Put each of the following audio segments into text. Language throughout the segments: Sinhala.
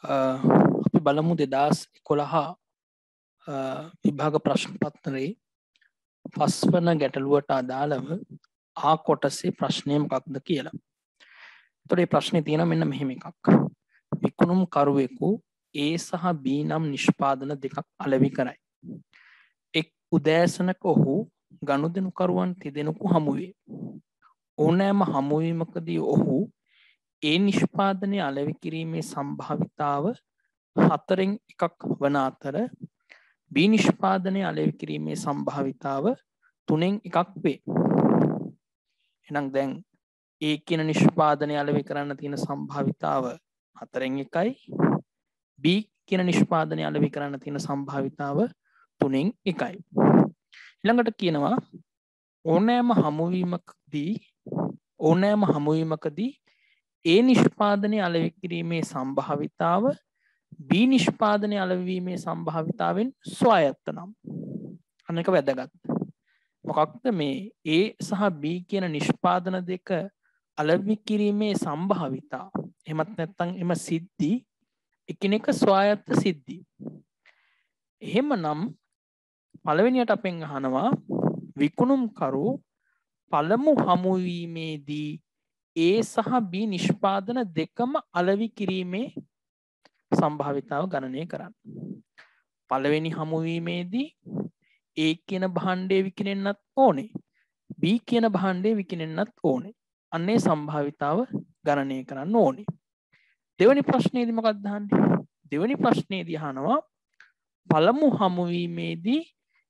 අපි බලමු 2011 විභාග ප්‍රශ්න පත්‍රයේ පස්වන ගැටලුවට අදාළව ආ කොටසේ ප්‍රශ්නය මොකක්ද කියලා. එතකොට මේ ප්‍රශ්නේ තියෙනවා මෙන්න මෙහෙම එකක්. විකුණුම් කරුවෙකු A සහ B නම් නිෂ්පාදන දෙකක් අලෙවි කරයි. එක් උදෑසනක ඔහු ගනුදෙනුකරුවන් තිදෙනෙකු හමු වේ. ඕනෑම හමුවීමකදී ඔහු A නිෂ්පාදනය අලෙවි කිරීමේ සම්භාවිතාව 4න් එකක් වන අතර B නිෂ්පාදනය අලෙවි කිරීමේ සම්භාවිතාව 3න් එකක් වේ. එහෙනම් දැන් A කියන නිෂ්පාදනය අලෙවි කරන්න තියෙන සම්භාවිතාව 4න් එකයි. B කියන නිෂ්පාදනය අලෙවි කරන්න තියෙන සම්භාවිතාව 3න් එකයි. ඊළඟට කියනවා ඕනෑම හමුවීමකදී A නිෂ්පාදනය අලෙවි කිරීමේ සම්භාවිතාව B නිෂ්පාදනය අලෙවිීමේ සම්භාවිතාවෙන් ස්වායත්ත නම්. අන්න එක වැදගත්. මොකක්ද මේ A සහ B කියන නිෂ්පාදන දෙක අලෙවි කිරීමේ සම්භාවිතා. එහෙමත් නැත්නම් එම සිද්ධි එකිනෙක ස්වායත්ත සිද්ධි. එහෙමනම් පළවෙනියට අපෙන් අහනවා විකුණුම්කරු පළමු හමුවීමේදී A සහ B නිෂ්පාදන දෙකම අලෙවි කිරීමේ සම්භාවිතාව ගණනය කරන්න. පළවෙනි හමුවීමේදී A කියන භාණ්ඩය විකිණෙන්නත් ඕනේ. B කියන භාණ්ඩය විකිණෙන්නත් ඕනේ. අන්නේ සම්භාවිතාව ගණනය කරන්න ඕනේ. දෙවෙනි ප්‍රශ්නේදී මොකක්ද අහන්නේ? දෙවෙනි ප්‍රශ්නේදී අහනවා පළමු හමුවීමේදී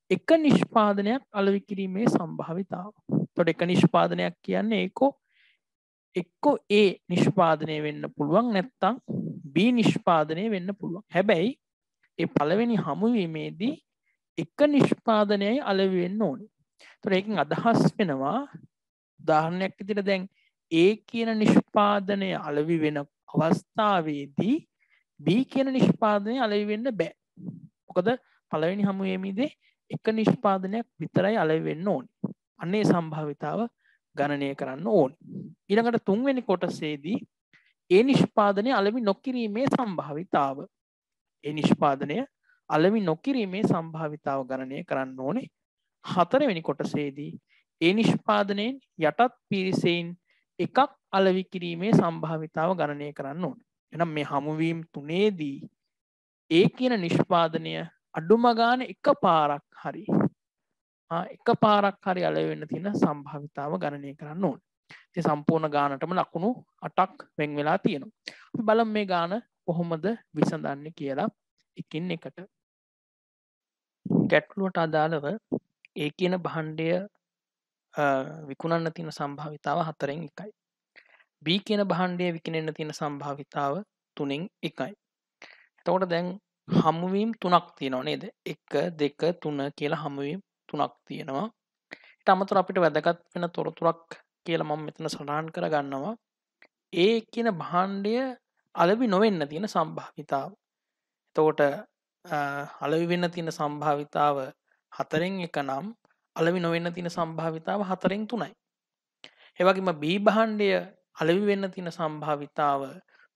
එක නිෂ්පාදනයක් අලෙවි කිරීමේ සම්භාවිතාව. එතකොට එක නිෂ්පාදනයක් කියන්නේ එක්කෝ A නිෂ්පාදනය වෙන්න පුළුවන් නැත්නම් B නිෂ්පාදනය වෙන්න පුළුවන්. හැබැයි ඒ පළවෙනි හමුවීමේදී එක නිෂ්පාදනයයි අලෙවි වෙන්න ඕනේ. එතකොට ඒකෙන් අදහස් වෙනවා උදාහරණයක් විදිහට දැන් A කියන නිෂ්පාදනය අලෙවි වෙන අවස්ථාවේදී B කියන නිෂ්පාදනය අලෙවි වෙන්න බෑ. මොකද පළවෙනි හමුවීමේදී එක නිෂ්පාදනයක් විතරයි අලෙවි වෙන්න ඕනේ. අන්නේ සම්භාවිතාව ගණනය කරන්න ඕනේ. ඊළඟට තුන්වෙනි කොටසේදී ඒ නිෂ්පාදනය අලෙවි නොකිරීමේ සම්භාවිතාව. ඒ නිෂ්පාදනය අලෙවි නොකිරීමේ සම්භාවිතාව ගණනය කරන්න ඕනේ. හතරවෙනි කොටසේදී ඒ නිෂ්පාදනයෙන් යටත් පිරිසෙන් එකක් අලෙවි කිරීමේ සම්භාවිතාව ගණනය කරන්න ඕනේ. එහෙනම් මේ හමුවීම් තුනේදී ඒ කියන නිෂ්පාදනය අඩුම ගානේ එකපාරක් හරි අලෙවි වෙන්න තියෙන සම්භාවිතාව ගණනය කරන්න ඕනේ. ඉතින් සම්පූර්ණ ගානටම ලකුණු 8ක් වෙන් වෙලා තියෙනවා. අපි බලමු මේ ගාන කොහොමද විසඳන්නේ කියලා එකින් එකට. ගැටලුවට අදාළව A කියන භාණ්ඩය විකුණන්න තියෙන සම්භාවිතාව 4න් එකයි. B කියන භාණ්ඩය විකිණෙන්න තියෙන සම්භාවිතාව 3න් එකයි. එතකොට දැන් හමුවීම් 3ක් තියෙනවා නේද? 1 2 3 කියලා හමුවීම් 3ක් තියෙනවා. ඊට අමතරව අපිට වැදගත් වෙන තොරතුරක් කියලා මම මෙතන සඳහන් කරගන්නවා. A කියන භාණ්ඩය අලෙවි නොවෙන්න තියෙන සම්භාවිතාව. එතකොට අලෙවි වෙන්න තියෙන සම්භාවිතාව 4න් එක නම් අලෙවි නොවෙන්න තියෙන සම්භාවිතාව 4න් 3යි. ඒ වගේම B භාණ්ඩය අලෙවි වෙන්න තියෙන සම්භාවිතාව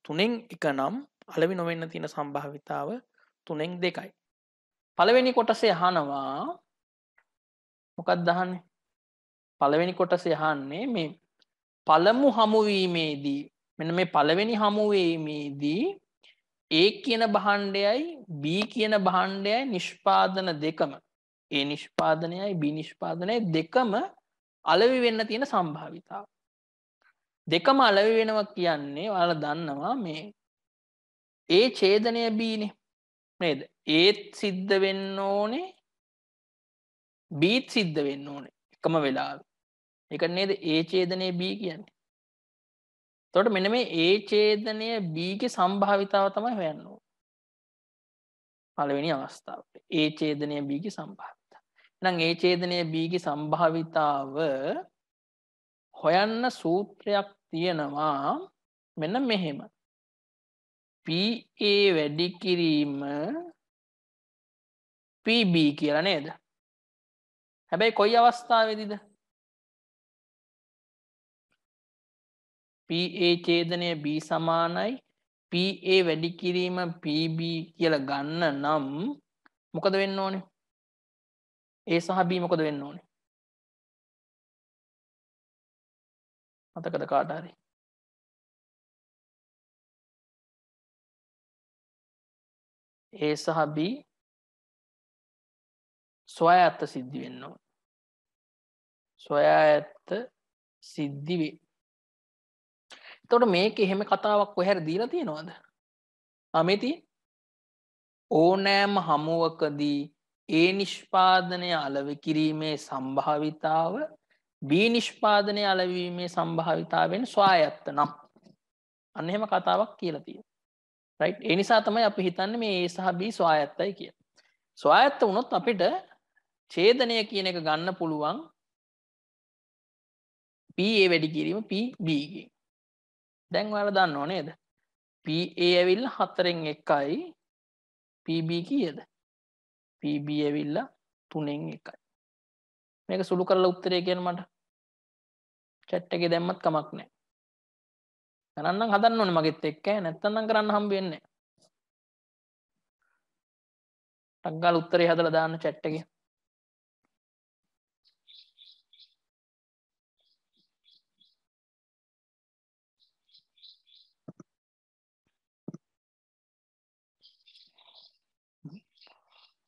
3න් එක නම් අලෙවි නොවෙන්න තියෙන සම්භාවිතාව 3න් 2යි. පළවෙනි කොටසේ අහනවා මොකක්ද අහන්නේ? පළවෙනි කොටසේ අහන්නේ මේ පළමු හමුවීමේදී මෙන්න මේ පළවෙනි හමුවීමේදී A කියන භාණ්ඩයයි B කියන භාණ්ඩයයි නිෂ්පාදන දෙකම A නිෂ්පාදනයයි B නිෂ්පාදනයයි දෙකම අලෙවි වෙන්න තියෙන සම්භාවිතාව. දෙකම අලෙවි වෙනවා කියන්නේ ඔයාලා දන්නවා මේ A ඡේදනය B නේ නේද? Aත් සිද්ධ වෙන්න ඕනේ Bත් සිද්ධ වෙන්න ඕනේ එකම වෙලාවෙ. ඒක නේද A ඡේදනය B කියන්නේ. එතකොට මෙන්න මේ A ඡේදනය B ගේ සම්භාවිතාව තමයි හොයන්න ඕනේ. පළවෙනි අවස්ථාවට A ඡේදනය B ගේ සම්භාවිතාව. එහෙනම් A ඡේදනය B ගේ සම්භාවිතාව හොයන්න සූත්‍රයක් තියෙනවා මෙන්න මෙහෙම. PA වැඩි කිරීම PB කියලා නේද? හැබැයි කොයි අවස්ථාවේදීද? PA ඡේදනය B සමානයි PA වැඩි කිරීම PB කියලා ගන්න නම් මොකද වෙන්න ඕනේ? A සහ B මොකද වෙන්න ඕනේ? මතකද කාට හරි? A සහ B ස්වයත්ත සිද්ධි වෙන්න ඕනේ. ස්වයත්ත සිද්ධි වේ. එතකොට මේක එහෙම කතාවක් කොහේ හරි දීලා තියෙනවද? මේ තියෙන්නේ ඕනෑම හමුවකදී A නිෂ්පාදනය අලෙවි කිරීමේ සම්භාවිතාව B නිෂ්පාදනය අලෙවීමේ සම්භාවිතාවෙන් ස්වායත්ත නම් අන්න එහෙම කතාවක් කියලා තියෙනවා. රයිට්? ඒ නිසා තමයි අපි හිතන්නේ මේ A සහ B ස්වායත්තයි කියලා. ස්වායත්ත වුණොත් අපිට ඡේදනය කියන එක ගන්න පුළුවන් PA වැඩි කිරීම PB ගෙන්. දැන් ඔයාලා දන්නව නේද? PA ඇවිල්ලා 4න් 1යි PB කීයද? PB ඇවිල්ලා 3න් 1යි. මේක සුළු කරලා උත්තරය කියන්න මට. chat එකේ දැම්මත් කමක් නැහැ. ගණන් නම් හදන්න ඕනේ මගෙත් එක්ක නැත්තම් නම් කරන්න හම්බ වෙන්නේ නැහැ. ටක් ගාලා උත්තරේ හදලා දාන්න chat එකේ.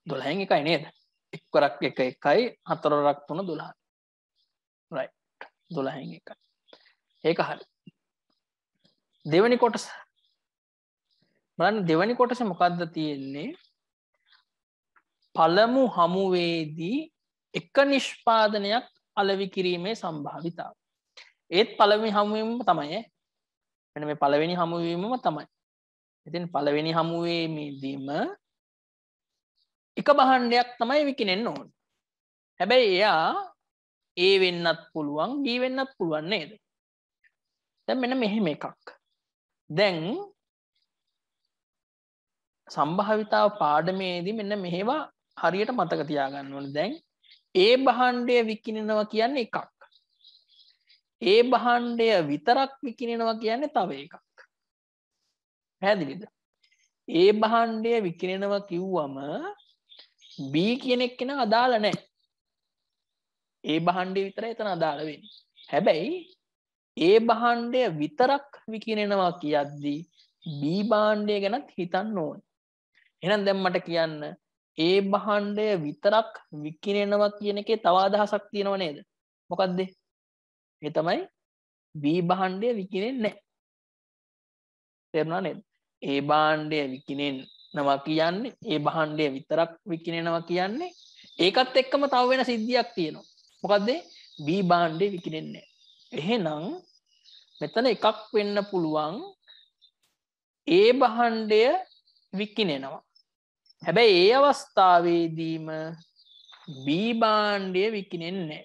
දොළහෙන් එකයි නේද? එක්වරක් එක එකයි හතරවරක් 3 12. right 12න් එකයි. ඒක හරි. දෙවෙනි කොටස බලන්න දෙවෙනි කොටස මොකද්ද තියෙන්නේ? පළමු හමුවේදී එක නිෂ්පාදනයක් අලෙවි කිරීමේ සම්භාවිතාව. ඒත් පළවෙනි හමුවීමම තමයි. මෙන්න මේ පළවෙනි හමුවීමම තමයි. ඉතින් පළවෙනි හමුවීමේදීම එක භාණ්ඩයක් තමයි විකිනෙන්න ඕනේ. හැබැයි එයා A වෙන්නත් පුළුවන් B වෙන්නත් පුළුවන් නේද? දැන් මෙන්න මෙහෙම එකක්. දැන් සම්භාවිතාව පාඩමේදී මෙන්න මෙහෙවා හරියට මතක තියාගන්න ඕනේ. දැන් A භාණ්ඩය විකිනෙනවා කියන්නේ එකක්. A භාණ්ඩය විතරක් විකිනෙනවා කියන්නේ තව එකක්. පැහැදිලිද? A භාණ්ඩය විකිනෙනවා කිව්වම B කියන එක්කෙනා අදාළ නැහැ. A භාණ්ඩය විතරයි එතන අදාළ වෙන්නේ. හැබැයි A භාණ්ඩය විතරක් විකිනෙනවා කියද්දී B භාණ්ඩය ගැනත් හිතන්න ඕනේ. එහෙනම් දැන් මට කියන්න A භාණ්ඩය විතරක් විකිනෙනවා කියන එකේ තව අදහසක් තියෙනව නේද? මොකද්ද? ඒ තමයි B භාණ්ඩය විකිනෙන්නේ නැහැ. තේරුණා නේද? A භාණ්ඩය විකිනෙනවා කියන්නේ A භාණ්ඩය විතරක් විකිනෙනවා කියන්නේ ඒකත් එක්කම තව වෙන සිද්ධියක් තියෙනවා. මොකද්ද? B භාණ්ඩය විකිනෙන්නේ නැහැ. එහෙනම් මෙතන එකක් වෙන්න පුළුවන් A භාණ්ඩය විකිනෙනවා. හැබැයි ඒ අවස්ථාවේදීම B භාණ්ඩය විකිනෙන්නේ නැහැ.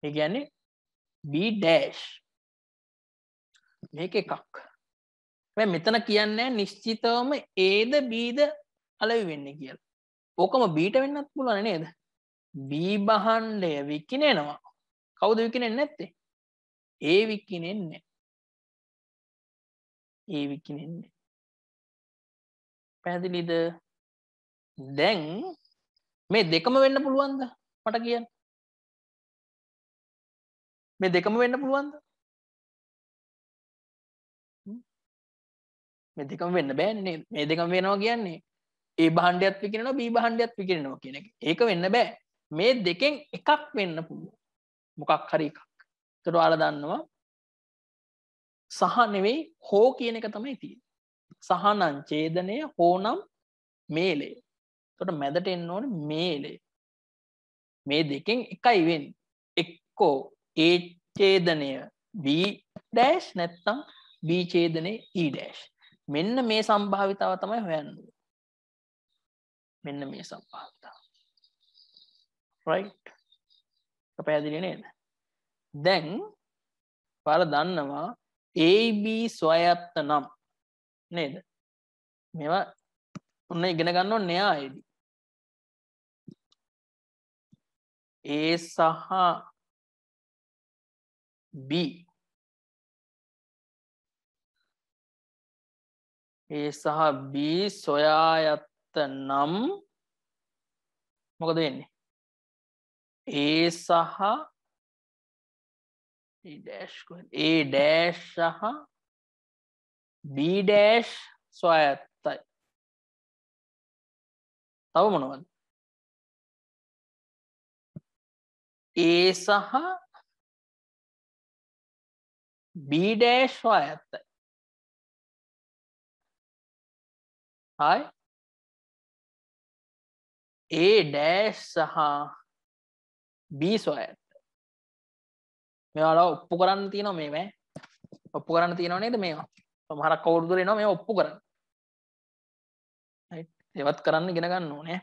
ඒ කියන්නේ B dash මේක එකක්. හැබැයි මෙතන කියන්නේ නිශ්චිතවම Aද Bද අලෙවි වෙන්නේ කියලා. ඕකම Bට වෙන්නත් පුළුවන් නේද? B භාණ්ඩය විකිනෙනවා. කවුද විකිනෙන්නේ නැත්තේ? A විකිනෙන්නේ. A විකිනෙන්නේ. පැහැදිලිද? දැන් මේ දෙකම වෙන්න පුළුවන්ද? මට කියන්න. මේ දෙකම වෙන්න පුළුවන්ද? මේ දෙකම වෙන්න බෑනේ නේද? මේ දෙකම වෙනවා කියන්නේ A භාණ්ඩයත් විකිනෙනවා B භාණ්ඩයත් විකිනෙනවා කියන එක. ඒක වෙන්න බෑ. මේ දෙකෙන් එකක් වෙන්න පුළුවන්. මොකක් හරි එකක්. ඒකට ඔයාලා දන්නවා සහ නෙවෙයි හෝ කියන එක තමයි තියෙන්නේ. සහ නම් ඡේදනය හෝ නම් මේලය. එතකොට මැදට එන්න ඕනේ මේලය. මේ දෙකෙන් එකයි වෙන්නේ. එක්කෝ A ඡේදනය B dash නැත්නම් B ඡේදනය E dash. මෙන්න මේ සම්භාවිතාව තමයි හොයන්නේ. මෙන්න මේ සම්භාවිතාව. right? පැහැදිලි නේද? දැන් ඔයාලා දන්නවා AB ස්වයත්ත නම් නේද? මේවා ඔන්න ඉගෙන ගන්න ඕනේ න්‍යායේදී. A සහ B A සහ B සොයා යත්ත නම් මොකද වෙන්නේ? A සහ A dash සහ B dash සොයා යත්තයි. තව මොනවද? A සහ B dash සොයා යත්තයි. හයි A dash සහ B සොයා යත්තයි. මේවා ඔප්පු කරන්න තියෙනවා මේවා. ඔප්පු කරන්න තියෙනව නේද මේවා? සමහරක් කවුරුද එනවා මේවා ඔප්පු කරන්න. right ඒවත් කරන්න ඉගෙන ගන්න ඕනේ.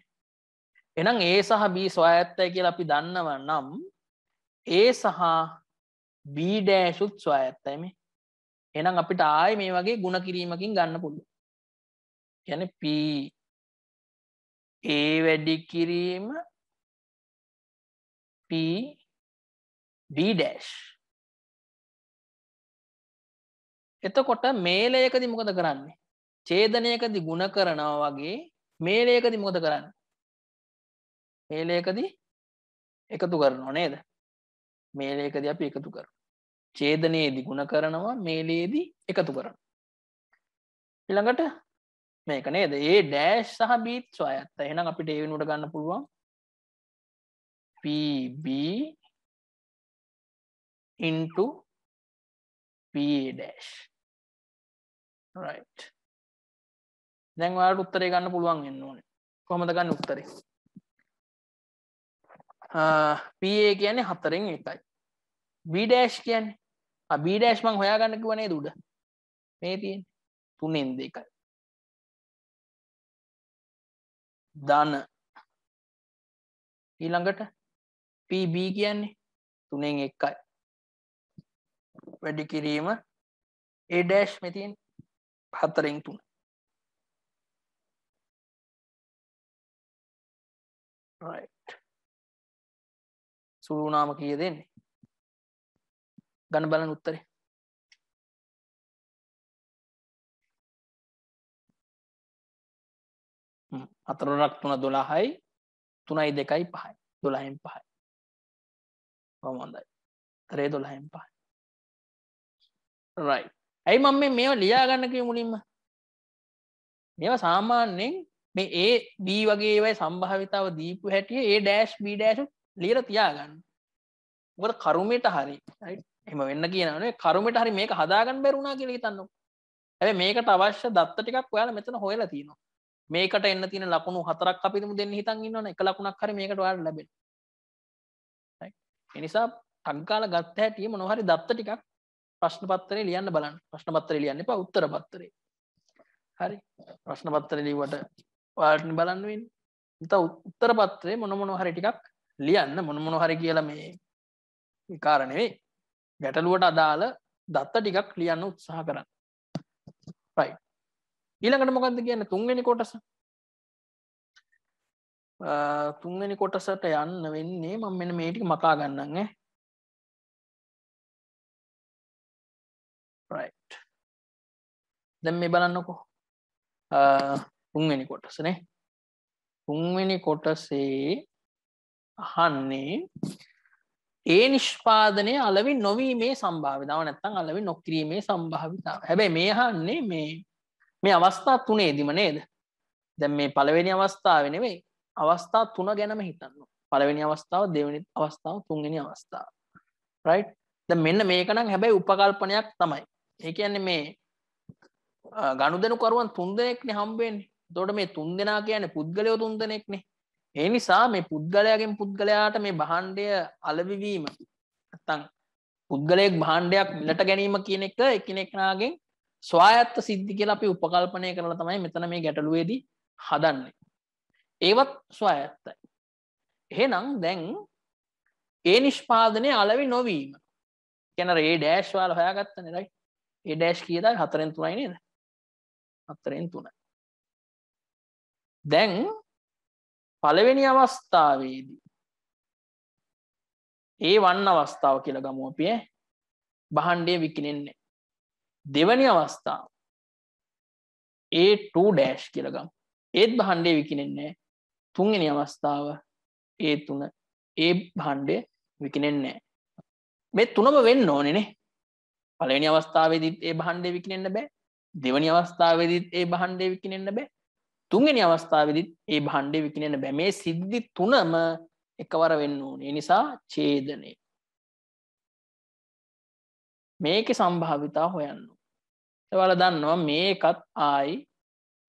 එහෙනම් A සහ B සොයා යත්තයි කියලා අපි දන්නවා නම් A සහ B dash උත් සොයා යත්තයි මේ. එහෙනම් අපිට ආයේ මේ වගේ ಗುಣ කිරීමකින් ගන්න පුළුවන්. කියන්නේ P A වැඩි කිරීම P B dash. එතකොට මේලයකදී මොකද කරන්නේ? ඡේදනයකදී ಗುಣ කරනවා වගේ මේලයකදී මොකද කරන්නේ? මේලයකදී එකතු කරනවා නේද? මේලයකදී අපි එකතු කරනවා. ඡේදනයේදී ಗುಣ කරනවා මේලයේදී එකතු කරනවා. ඊළඟට මේක නේද? A dash සහ B සොයා යත්තා. එහෙනම් අපිට A වෙනුවට ගන්න පුළුවන් PB into PA dash. right. දැන් ඔයාලට උත්තරේ ගන්න පුළුවන් වෙන්න ඕනේ. කොහොමද ගන්න උත්තරේ? PA කියන්නේ 4න් 1යි. B dash කියන්නේ B dash මං හොයාගන්න කිව්ව නේද උඩ? මේ තියෙන්නේ 3න් 2යි. ධන ඊළඟට PB කියන්නේ 3න් 1යි. වැඩි කිරීම A dash මේ තියෙන්නේ 4න් 3. right. සුළු නාම කීය දෙන්නේ? ගන්න බලන්න උත්තරේ. හතරක් 3 12යි 3යි 2යි 5යි 12න් 5යි. කොහොම හොඳයි. තරේ 12න් 5යි. right. ඇයි මම මේවා ලියා ගන්න කිව්වේ මුලින්ම? මේවා සාමාන්‍යයෙන් මේ A B වගේ ඒවායි සම්භාවිතාව දීපු හැටියේ A dash B dash ලියලා තියාගන්න. මොකද කරුමෙට හරි right එහෙම වෙන්න කියනවනේ කරුමෙට හරි මේක හදාගන්න බැරි වුණා කියලා හිතන්නකො. හැබැයි මේකට අවශ්‍ය දත්ත ටිකක් ඔයාලා මෙතන හොයලා තියෙනවා. මේකට එන්න තියෙන ලකුණු 4ක් අපි දෙන්න හිතන් ඉන්නවනේ එක ලකුණක් හරි මේකට ඔයාලට ලැබෙනවා. right ඒ නිසා අංකාලා ගත්ත හැටියේ මොනවා හරි දත්ත ටිකක් ප්‍රශ්න පත්‍රේ ලියන්න බලන්න. ප්‍රශ්න පත්‍රේ ලියන්න එපා උත්තර පත්‍රේ. හරි ප්‍රශ්න පත්‍රේ ලියුවට ඔයාලට බලන්න වෙන්නේ. නැත්නම් උත්තර පත්‍රේ මොන හරි ටිකක් ලියන්න මොන හරි කියලා මේ විකාර නෙවෙයි. ගැටලුවට අදාළ දත්ත ටිකක් ලියන්න උත්සාහ කරන්න. right ඊළඟට මොකද්ද කියන්නේ තුන්වෙනි කොටස? තුන්වෙනි කොටසට යන්න වෙන්නේ මම මෙන්න මේ ටික මකා ගන්නම් ඈ. right දැන් මේ බලන්නකෝ. තුන්වෙනි කොටසනේ. තුන්වෙනි කොටසේ අහන්නේ ඒ නිෂ්පාදනය අලෙවි නොවීමේ සම්භාවිතාව නැත්නම් අලෙවි නොකිරීමේ සම්භාවිතාව. හැබැයි මේ අහන්නේ මේ අවස්ථා තුනේදීම නේද? දැන් මේ පළවෙනි අවස්ථාවේ නෙවෙයි අවස්ථා තුන ගැනම හිතන්න. පළවෙනි අවස්ථාව, දෙවෙනි අවස්ථාව, තුන්වෙනි අවස්ථාව. right දැන් මෙන්න මේක නම් හැබැයි උපකල්පනයක් තමයි. ඒ කියන්නේ මේ ගනුදෙනු කරුවන් 3 දෙනෙක්නේ හම්බ වෙන්නේ. එතකොට මේ 3 දෙනා කියන්නේ පුද්ගලයෝ 3 දෙනෙක්නේ. ඒ නිසා මේ පුද්ගලයාගෙන් පුද්ගලයාට මේ භාණ්ඩය අලෙවි වීම නැත්නම් පුද්ගලයෙක් භාණ්ඩයක් මිලට ගැනීම කියන එක එකිනෙකාගෙන් ස්වායත්ත සිද්ධි කියලා අපි උපකල්පනය කරලා තමයි මෙතන මේ ගැටලුවේදී හදන්නේ. ඒවත් ස්වායත්තයි. එහෙනම් දැන් ඒ නිෂ්පාදනයේ අලෙවි නොවීම කියන A dash වල හොයාගත්තනේ right. A dash කීයද 4න් 3යි නේද? 4න් 3යි. දැන් පළවෙනි අවස්ථාවේදී A1 අවස්ථාව කියලා ගමු අපි භාණ්ඩය විකිණෙන්නේ. දෙවෙනි අවස්ථාව A2 dash කියලා ගමු. ඒත් භාණ්ඩය විකිනෙන්නේ නැහැ. තුන්වෙනි අවස්ථාව A3 ඒ භාණ්ඩය විකිනෙන්නේ නැහැ. මේ තුනම වෙන්න ඕනේ නේ. පළවෙනි අවස්ථාවේදීත් ඒ භාණ්ඩය විකිනෙන්න බෑ. දෙවෙනි අවස්ථාවේදීත් ඒ භාණ්ඩය විකිනෙන්න බෑ. තුන්වෙනි අවස්ථාවේදීත් ඒ භාණ්ඩය විකිනෙන්න බෑ. මේ සිද්ධි තුනම එකවර වෙන්න ඕනේ. ඒ නිසා ඡේදනය. මේකේ සම්භාවිතාව හොයන්න. ඔයාලා දන්නවා මේකත් ආයි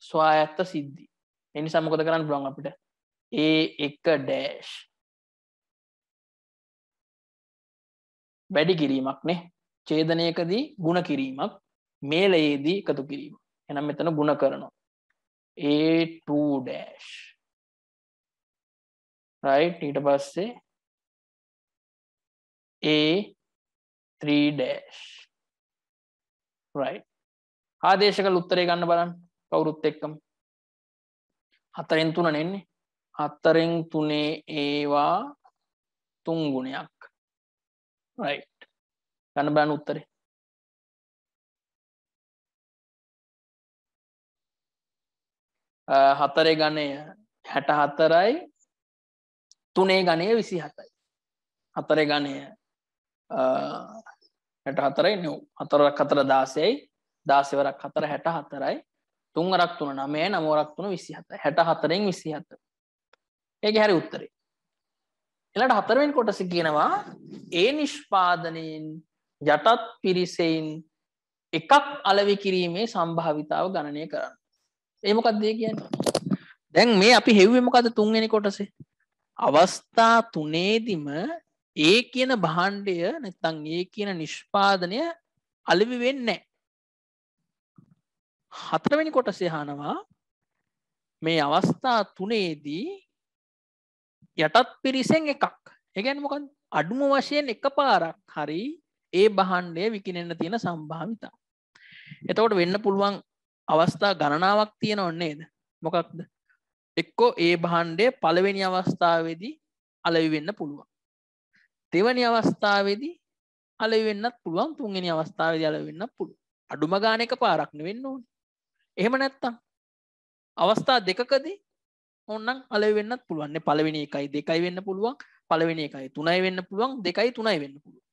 ස්වායත්ත සිද්ධි. ඒ නිසා මොකද කරන්න පුළුවන් අපිට? A1 dash වැඩි කිරීමක් නේ. ඡේදනයකදී ಗುಣ කිරීමක්, මේලයේදී එකතු කිරීමක්. එහෙනම් මෙතන ಗುಣ කරනවා. A2 dash right. ඊට පස්සේ A3 dash right. ආදේශකල උත්තරේ ගන්න බලන්න කවුරුත් එක්කම. 4න් 3 නෙන්නේ. 4න් 3 ඒවා 3 ගුණයක් right. ගන්න බලන්න උත්තරේ. 4 ගණය 64යි 3 ගණය 27යි. 4 ගණය 64යි 4 4 16යි 16 වරක් 4 64යි 3 වරක් 3 9යි 9 වරක් 3 27යි 64න් 27. ඒකේ හරි උත්තරේ. ඊළඟට 4 වෙනි කොටස කියනවා ඒ නිෂ්පාදනයෙන් යටත් පිරිසෙන් එකක් අලෙවි කිරීමේ සම්භාවිතාව ගණනය කරන්න. ඒ මොකක්ද ඒ කියන්නේ? දැන් මේ අපි හෙව්වේ මොකද්ද තුන්වෙනි කොටසේ? අවස්ථා තුනේදීම ඒ කියන භාණ්ඩය නැත්නම් ඒ කියන නිෂ්පාදනය අලෙවි වෙන්නේ නැහැ. 4 වෙනි කොටසේ අහනවා මේ අවස්ථා තුනේදී යටත් පිරිසෙන් එකක්. ඒ කියන්නේ මොකද්ද? අඩුම වශයෙන් එකපාරක් හරි ඒ භාණ්ඩය විකිනෙන්න තියෙන සම්භාවිතාව. එතකොට වෙන්න පුළුවන් අවස්ථා ගණනාවක් තියෙනව නේද? මොකක්ද? එක්කෝ ඒ භාණ්ඩය පළවෙනි අවස්ථාවේදී අලෙවි වෙන්න පුළුවන්. දෙවෙනි අවස්ථාවේදී අලෙවි වෙන්නත් පුළුවන්. තුන්වෙනි අවස්ථාවේදී අලෙවි වෙන්නත් පුළුවන්. අඩුම ගාන එකපාරක් නෙවෙන්න ඕනේ. එහෙම නැත්තම් අවස්ථා දෙකකදී ඕනනම් අලෙවි වෙන්නත් පුළුවන්. නේ පළවෙනි එකයි දෙකයි වෙන්න පුළුවන්. පළවෙනි එකයි 3යි වෙන්න පුළුවන්. දෙකයි 3යි වෙන්න පුළුවන්.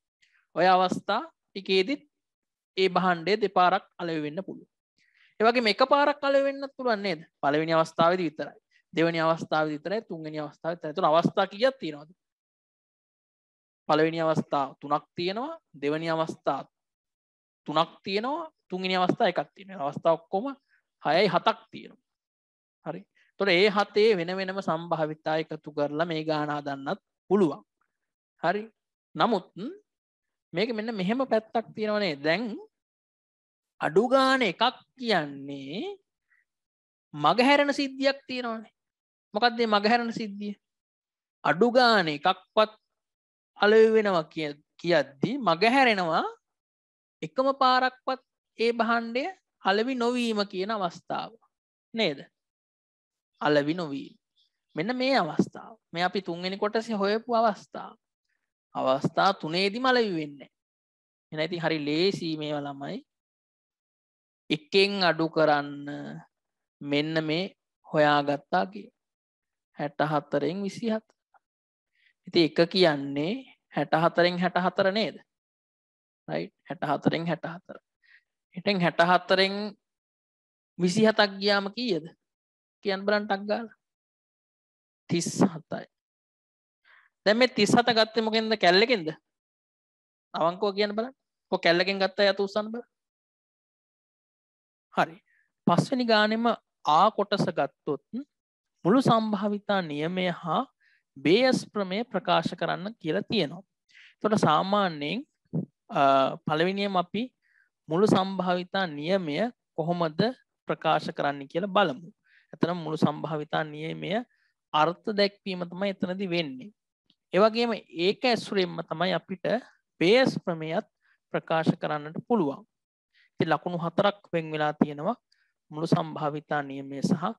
ඔය අවස්ථා ටිකේදීත් ඒ භාණ්ඩය දෙපාරක් අලෙවි වෙන්න පුළුවන්. ඒ වගේම එකපාරක් අලෙවි වෙන්නත් පුළුවන් නේද? පළවෙනි අවස්ථාවේදී විතරයි. දෙවෙනි අවස්ථාවේදී විතරයි. තුන්වෙනි අවස්ථාවේදී විතරයි. ඒතන අවස්ථා කීයක් තියෙනවද? පළවෙනි අවස්ථා 3ක් තියෙනවා. දෙවෙනි අවස්ථා 3ක් තියෙනවා. තුන්වෙනි අවස්ථා එකක් තියෙනවා. අවස්ථා ඔක්කොම 6යි 7ක් තියෙනවා. හරි. එතකොට ඒ 7 වෙන වෙනම සම්භාවිතා එකතු කරලා මේ ගාන හදන්නත් පුළුවන්. හරි. නමුත් මේක මෙන්න මෙහෙම පැත්තක් තියෙනවා නේද? දැන් අඩු ගාන එකක් කියන්නේ මගහැරෙන සිද්ධියක් තියෙනවානේ. මොකක්ද මේ මගහැරෙන සිද්ධිය? අඩු ගාන එකක්වත් අලෙවි වෙනවා කියද්දි මගහැරෙනවා එකම පාරක්වත් ඒ භාණ්ඩය අලෙවි නොවීම කියන අවස්ථාව නේද? අලෙවි නොවීම. මෙන්න මේ අවස්ථාව. මේ අපි තුන්වෙනි කොටසේ හොයපු අවස්ථාව. අවස්ථා තුනේදීම අලෙවි වෙන්නේ නැහැ. එහෙනම් ඉතින් හරි ලේසි මේවා ළමයි. එකෙන් අඩු කරන්න මෙන්න මේ හොයාගත්තා කිය. 64න් 27. ඉතින් එක කියන්නේ 64න් 64 නේද? right 64න් 64. ඉතින් 64න් 27ක් ගියාම කීයද? කියන්න බලන්න ටක් ගාලා. 37යි. දැන් මේ 37 ගත්තේ මොකෙන්ද? කැල්ලකින්ද? අවංකව කියන්න බලන්න. කො කැල්ලකින් ගත්තා යත උස්සන්න බලන්න. හරි. පස්වෙනි ගානෙම ආ කොටස ගත්තොත් මුළු සම්භාවිතා නියමය හා බේයස් ප්‍රමේය ප්‍රකාශ කරන්න කියලා තියෙනවා. එතකොට සාමාන්‍යයෙන් පළවෙනියම අපි මුළු සම්භාවිතා නියමය කොහොමද ප්‍රකාශ කරන්න කියලා බලමු. එතන මුළු සම්භාවිතා නියමය අර්ථ දැක්වීම තමයි එතනදී වෙන්නේ. ඒ වගේම ඒක ඇසුරෙන්ම තමයි අපිට බේයස් ප්‍රමේයත් ප්‍රකාශ කරන්නට පුළුවන්. ඉතින් ලකුණු 4ක් වෙන් වෙලා තියෙනවා මුළු සම්භාවිතා නියමය සහ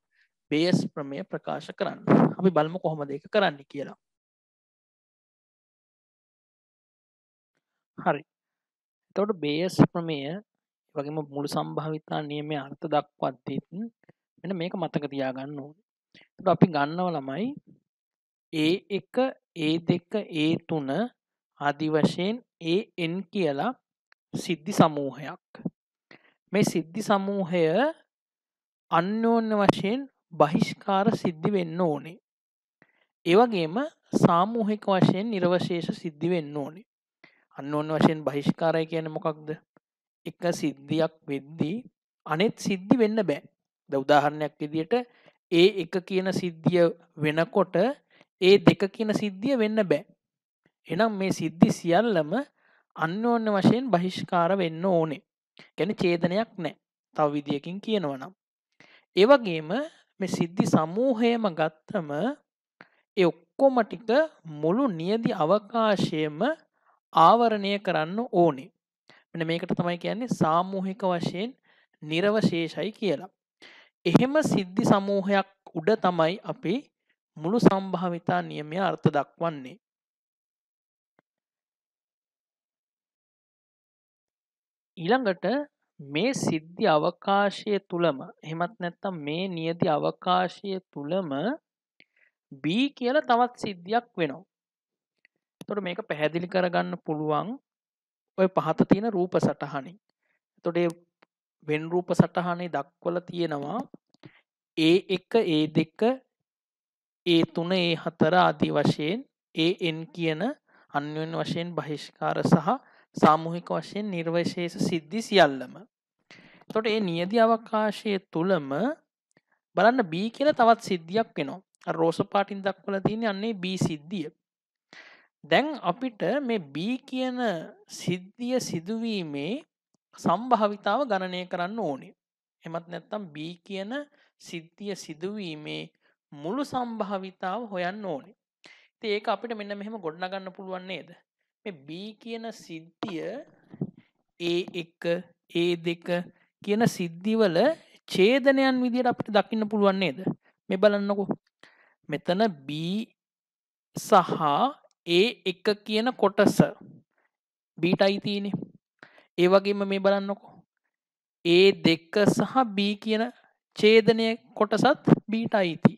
බේයස් ප්‍රමේය ප්‍රකාශ කරන්න. අපි බලමු කොහොමද ඒක කරන්නේ කියලා. හරි. එතකොට බේයස් ප්‍රමේය වගේම මුළු සම්භාවිතා නියමයේ අර්ථ දක්වද්දී මෙන්න මේක මතක තියාගන්න ඕනේ. එතකොට අපි ගන්නවා ළමයි A1 A2 A3 ආදි වශයෙන් AN කියලා සිද්ධි සමූහයක්. මේ සිද්ධි සමූහය අන්‍යෝන්‍ය වශයෙන් බහිෂ්කාර සිද්ධි වෙන්න ඕනේ. ඒ වගේම සාමූහික වශයෙන් නිර්වශේෂ සිද්ධි වෙන්න ඕනේ. අන්‍යෝන්‍ය වශයෙන් බහිෂ්කාරය කියන්නේ මොකක්ද? එක සිද්ධියක් වෙද්දී අනෙත් සිද්ධි වෙන්න බෑ. දැන් උදාහරණයක් විදියට A1 කියන සිද්ධිය වෙනකොට A2 කියන සිද්ධිය වෙන්න බෑ. එහෙනම් මේ සිද්ධි සියල්ලම අන්‍යෝන්‍ය වශයෙන් බහිෂ්කාර වෙන්න ඕනේ. කියන්නේ ඡේදනයක් නැහැ. තව විදියකින් කියනවා නම්. ඒ වගේම මේ සිද්ධි සමූහයම ගත්තම ඒ ඔක්කොම ටික මුළු නියදි අවකාශයේම ආවරණය කරන්න ඕනේ. මෙන්න මේකට තමයි කියන්නේ සාමූහික වශයෙන් නිර්වශේෂයි කියලා. එහෙම සිද්ධි සමූහයක් උඩ තමයි අපි මුළු සම්භාවිතා නියමය අර්ථ දක්වන්නේ. ඊළඟට මේ සිද්ධි අවකාශය තුලම එහෙමත් නැත්නම් මේ නියදි අවකාශය තුලම B කියලා තවත් සිද්ධියක් වෙනවා. එතකොට මේක පැහැදිලි කරගන්න පුළුවන් ඔය පහත තියෙන රූප සටහනේ. එතකොට ඒ වෙන් රූප සටහනේ දක්වලා තියෙනවා A1 A2 A3 A4 ආදී වශයෙන් AN කියන අන්‍යෝන්‍ය වශයෙන් බහිෂ්කාර සහ සාමූහික වශයෙන් නිර්වශේෂ සිද්ධි සියල්ලම. එතකොට මේ නියදි අවකාශයේ තුලම බලන්න B කියලා තවත් සිද්ධියක් වෙනවා. අර රෝස පාටින් දක්වලා තියෙන්නේ අන්නේ B සිද්ධිය. දැන් අපිට මේ B කියන සිද්ධිය සිදුවීමේ සම්භාවිතාව ගණනය කරන්න ඕනේ. එමත් නැත්නම් B කියන සිද්ධිය සිදුවීමේ මුළු සම්භාවිතාව හොයන්න ඕනේ. ඉතින් ඒක අපිට මෙන්න මෙහෙම ගොඩනගන්න පුළුවන් නේද? මේ B කියන සිද්ධිය A1 A2 කියන සිද්ධිවල ඡේදනයන් විදියට අපිට දකින්න පුළුවන් නේද? මේ බලන්නකෝ. මෙතන B සහ A1 කියන කොටස Bටයි තියෙන්නේ. ඒ වගේම මේ බලන්නකෝ. A2 සහ B කියන ඡේදනය කොටසත් Bටයි තියෙන්නේ.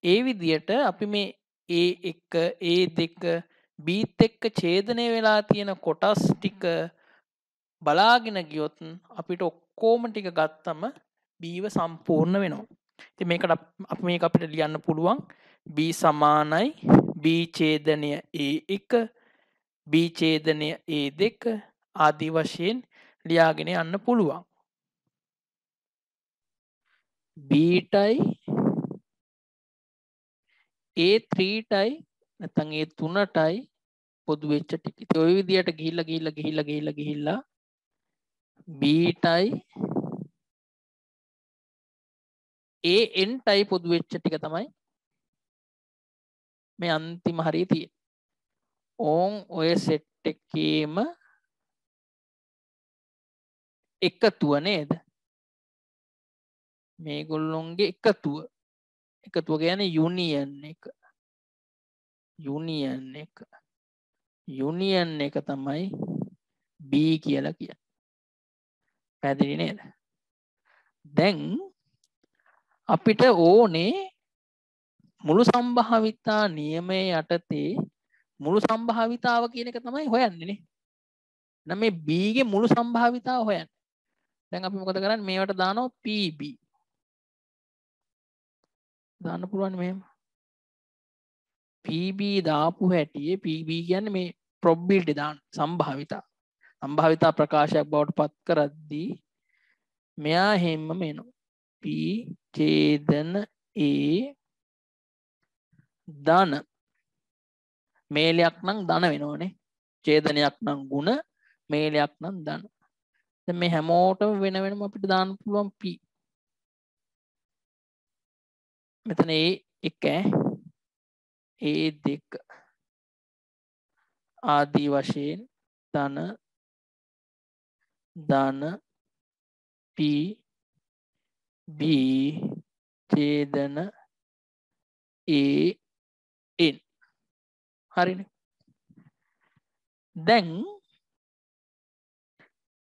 ඒ විදියට අපි මේ A1 A2 Bත් එක්ක ඡේදනය වෙලා තියෙන කොටස් ටික බලාගෙන ගියොත් අපිට ඔක්කොම ටික ගත්තම Bව සම්පූර්ණ වෙනවා. ඉතින් මේකට මේක අපිට ලියන්න පුළුවන් B සමානයි B ඡේදනය A1 B ඡේදනය A2 ආදී වශයෙන් ලියාගෙන යන්න පුළුවන්. Bටයි A3ටයි නැත්නම් A3ටයි පොදු වෙච්ච ටික. ඒ ඔය විදියට ගිහිල්ලා Bටයි ANටයි පොදු වෙච්ච ටික තමයි මේ අන්තිම හරිය තියෙන්නේ. ඕන් ඔය සෙට් එකේම එකතුව නේද? මේගොල්ලොන්ගේ එකතුව කියන්නේ යුනියන් එක. යුනියන් එක තමයි B කියලා කියන්නේ. පැහැදිලි නේද? දැන් අපිට ඕනේ මුළු සම්භාවිතා නියමයේ යටතේ මුළු සම්භාවිතාව කියන එක තමයි හොයන්නේ නේ. නම් මේ B ගේ මුළු සම්භාවිතාව හොයන්න. දැන් අපි මොකද කරන්නේ? මේවට දානවා PB. දාන්න පුළුවන් මෙහෙම. PB දාපු හැටියේ PB කියන්නේ මේ probability දාන්න සම්භාවිතා. සම්භාවිතා ප්‍රකාශයක් බවට පත් කරද්දී මෙයා හැමම එනවා. P ඡේදන A ධන මේලයක් නම් ධන වෙනවනේ. ඡේදනයක් නම් ಗುಣ මේලයක් නම් ධන. දැන් මේ හැමෝටම වෙන වෙනම අපිට දාන්න පුළුවන් P. මෙතන A1 A2 ආදී වශයෙන් ධන P B ඡේදන AN. හරිනේ. දැන්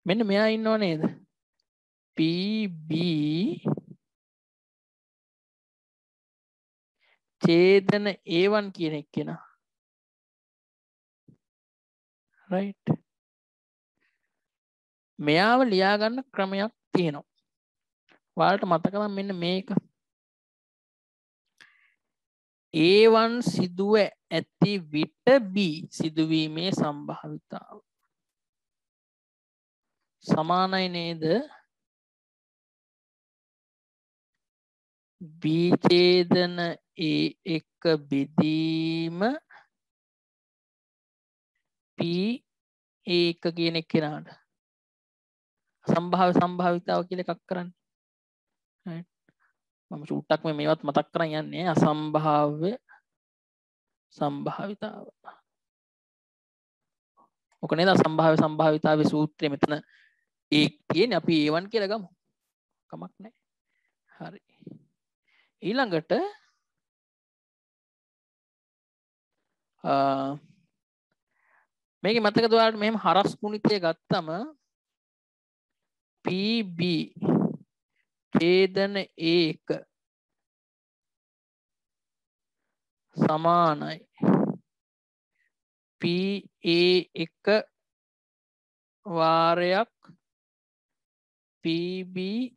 මෙන්න මෙයා ඉන්නව නේද? PB ඡේදන A1 කියන එක කෙනා. right. මෙයාව ලියා ගන්න ක්‍රමයක් තියෙනවා. ඔයාලට මතකද මෙන්න මේක? A1 සිදුව ඇති විට B සිදුවීමේ සම්භාවිතාව සමානයි නේද? B ඡේදන A එක බෙදීම P A1 කියන එක කෙනාට සම්භාවිතාව කියලා එකක් කරන්නේ. right. මම චුට්ටක් මේවත් මතක් කරන් යන්නේ අසම්භාව්‍ය සම්භාවිතාව. ඔක නේද අසම්භාව්‍ය සම්භාවිතාවේ සූත්‍රය මෙතන ඒ කියන්නේ අපි A1 කියලා ගමු. කමක් නැහැ. හරි. ඊළඟට මේකේ මතකද ඔයාලට මෙහෙම හරස් ගුණිතය ගත්තම PB ඡේදන A1 සමානයි PA1 වාරයක් PB1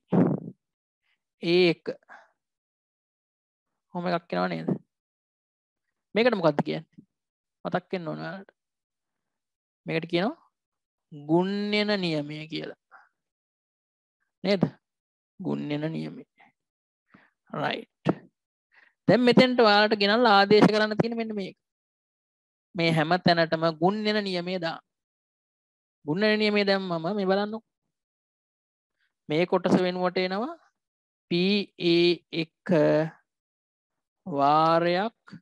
කොහොම එකක් කියනව නේද? මේකට මොකක්ද කියන්නේ? මතක් වෙන්න ඕන ඔයාලට. මේකට කියනවා ගුණ්‍යන නියමය කියලා. නේද? ගුණ්‍යන නියමය. right. දැන් මෙතෙන්ට ඔයාලට ගෙනල්ලා ආදේශ කරන්න තියෙන මෙන්න මේක. මේ හැම තැනටම ගුණ්‍යන නියමය දාන්න. ගුණ්‍යන නියමය දැම්මම මේ බලන්නකො. මේ කොටස වෙනුවට එනවා PA1 වාරයක්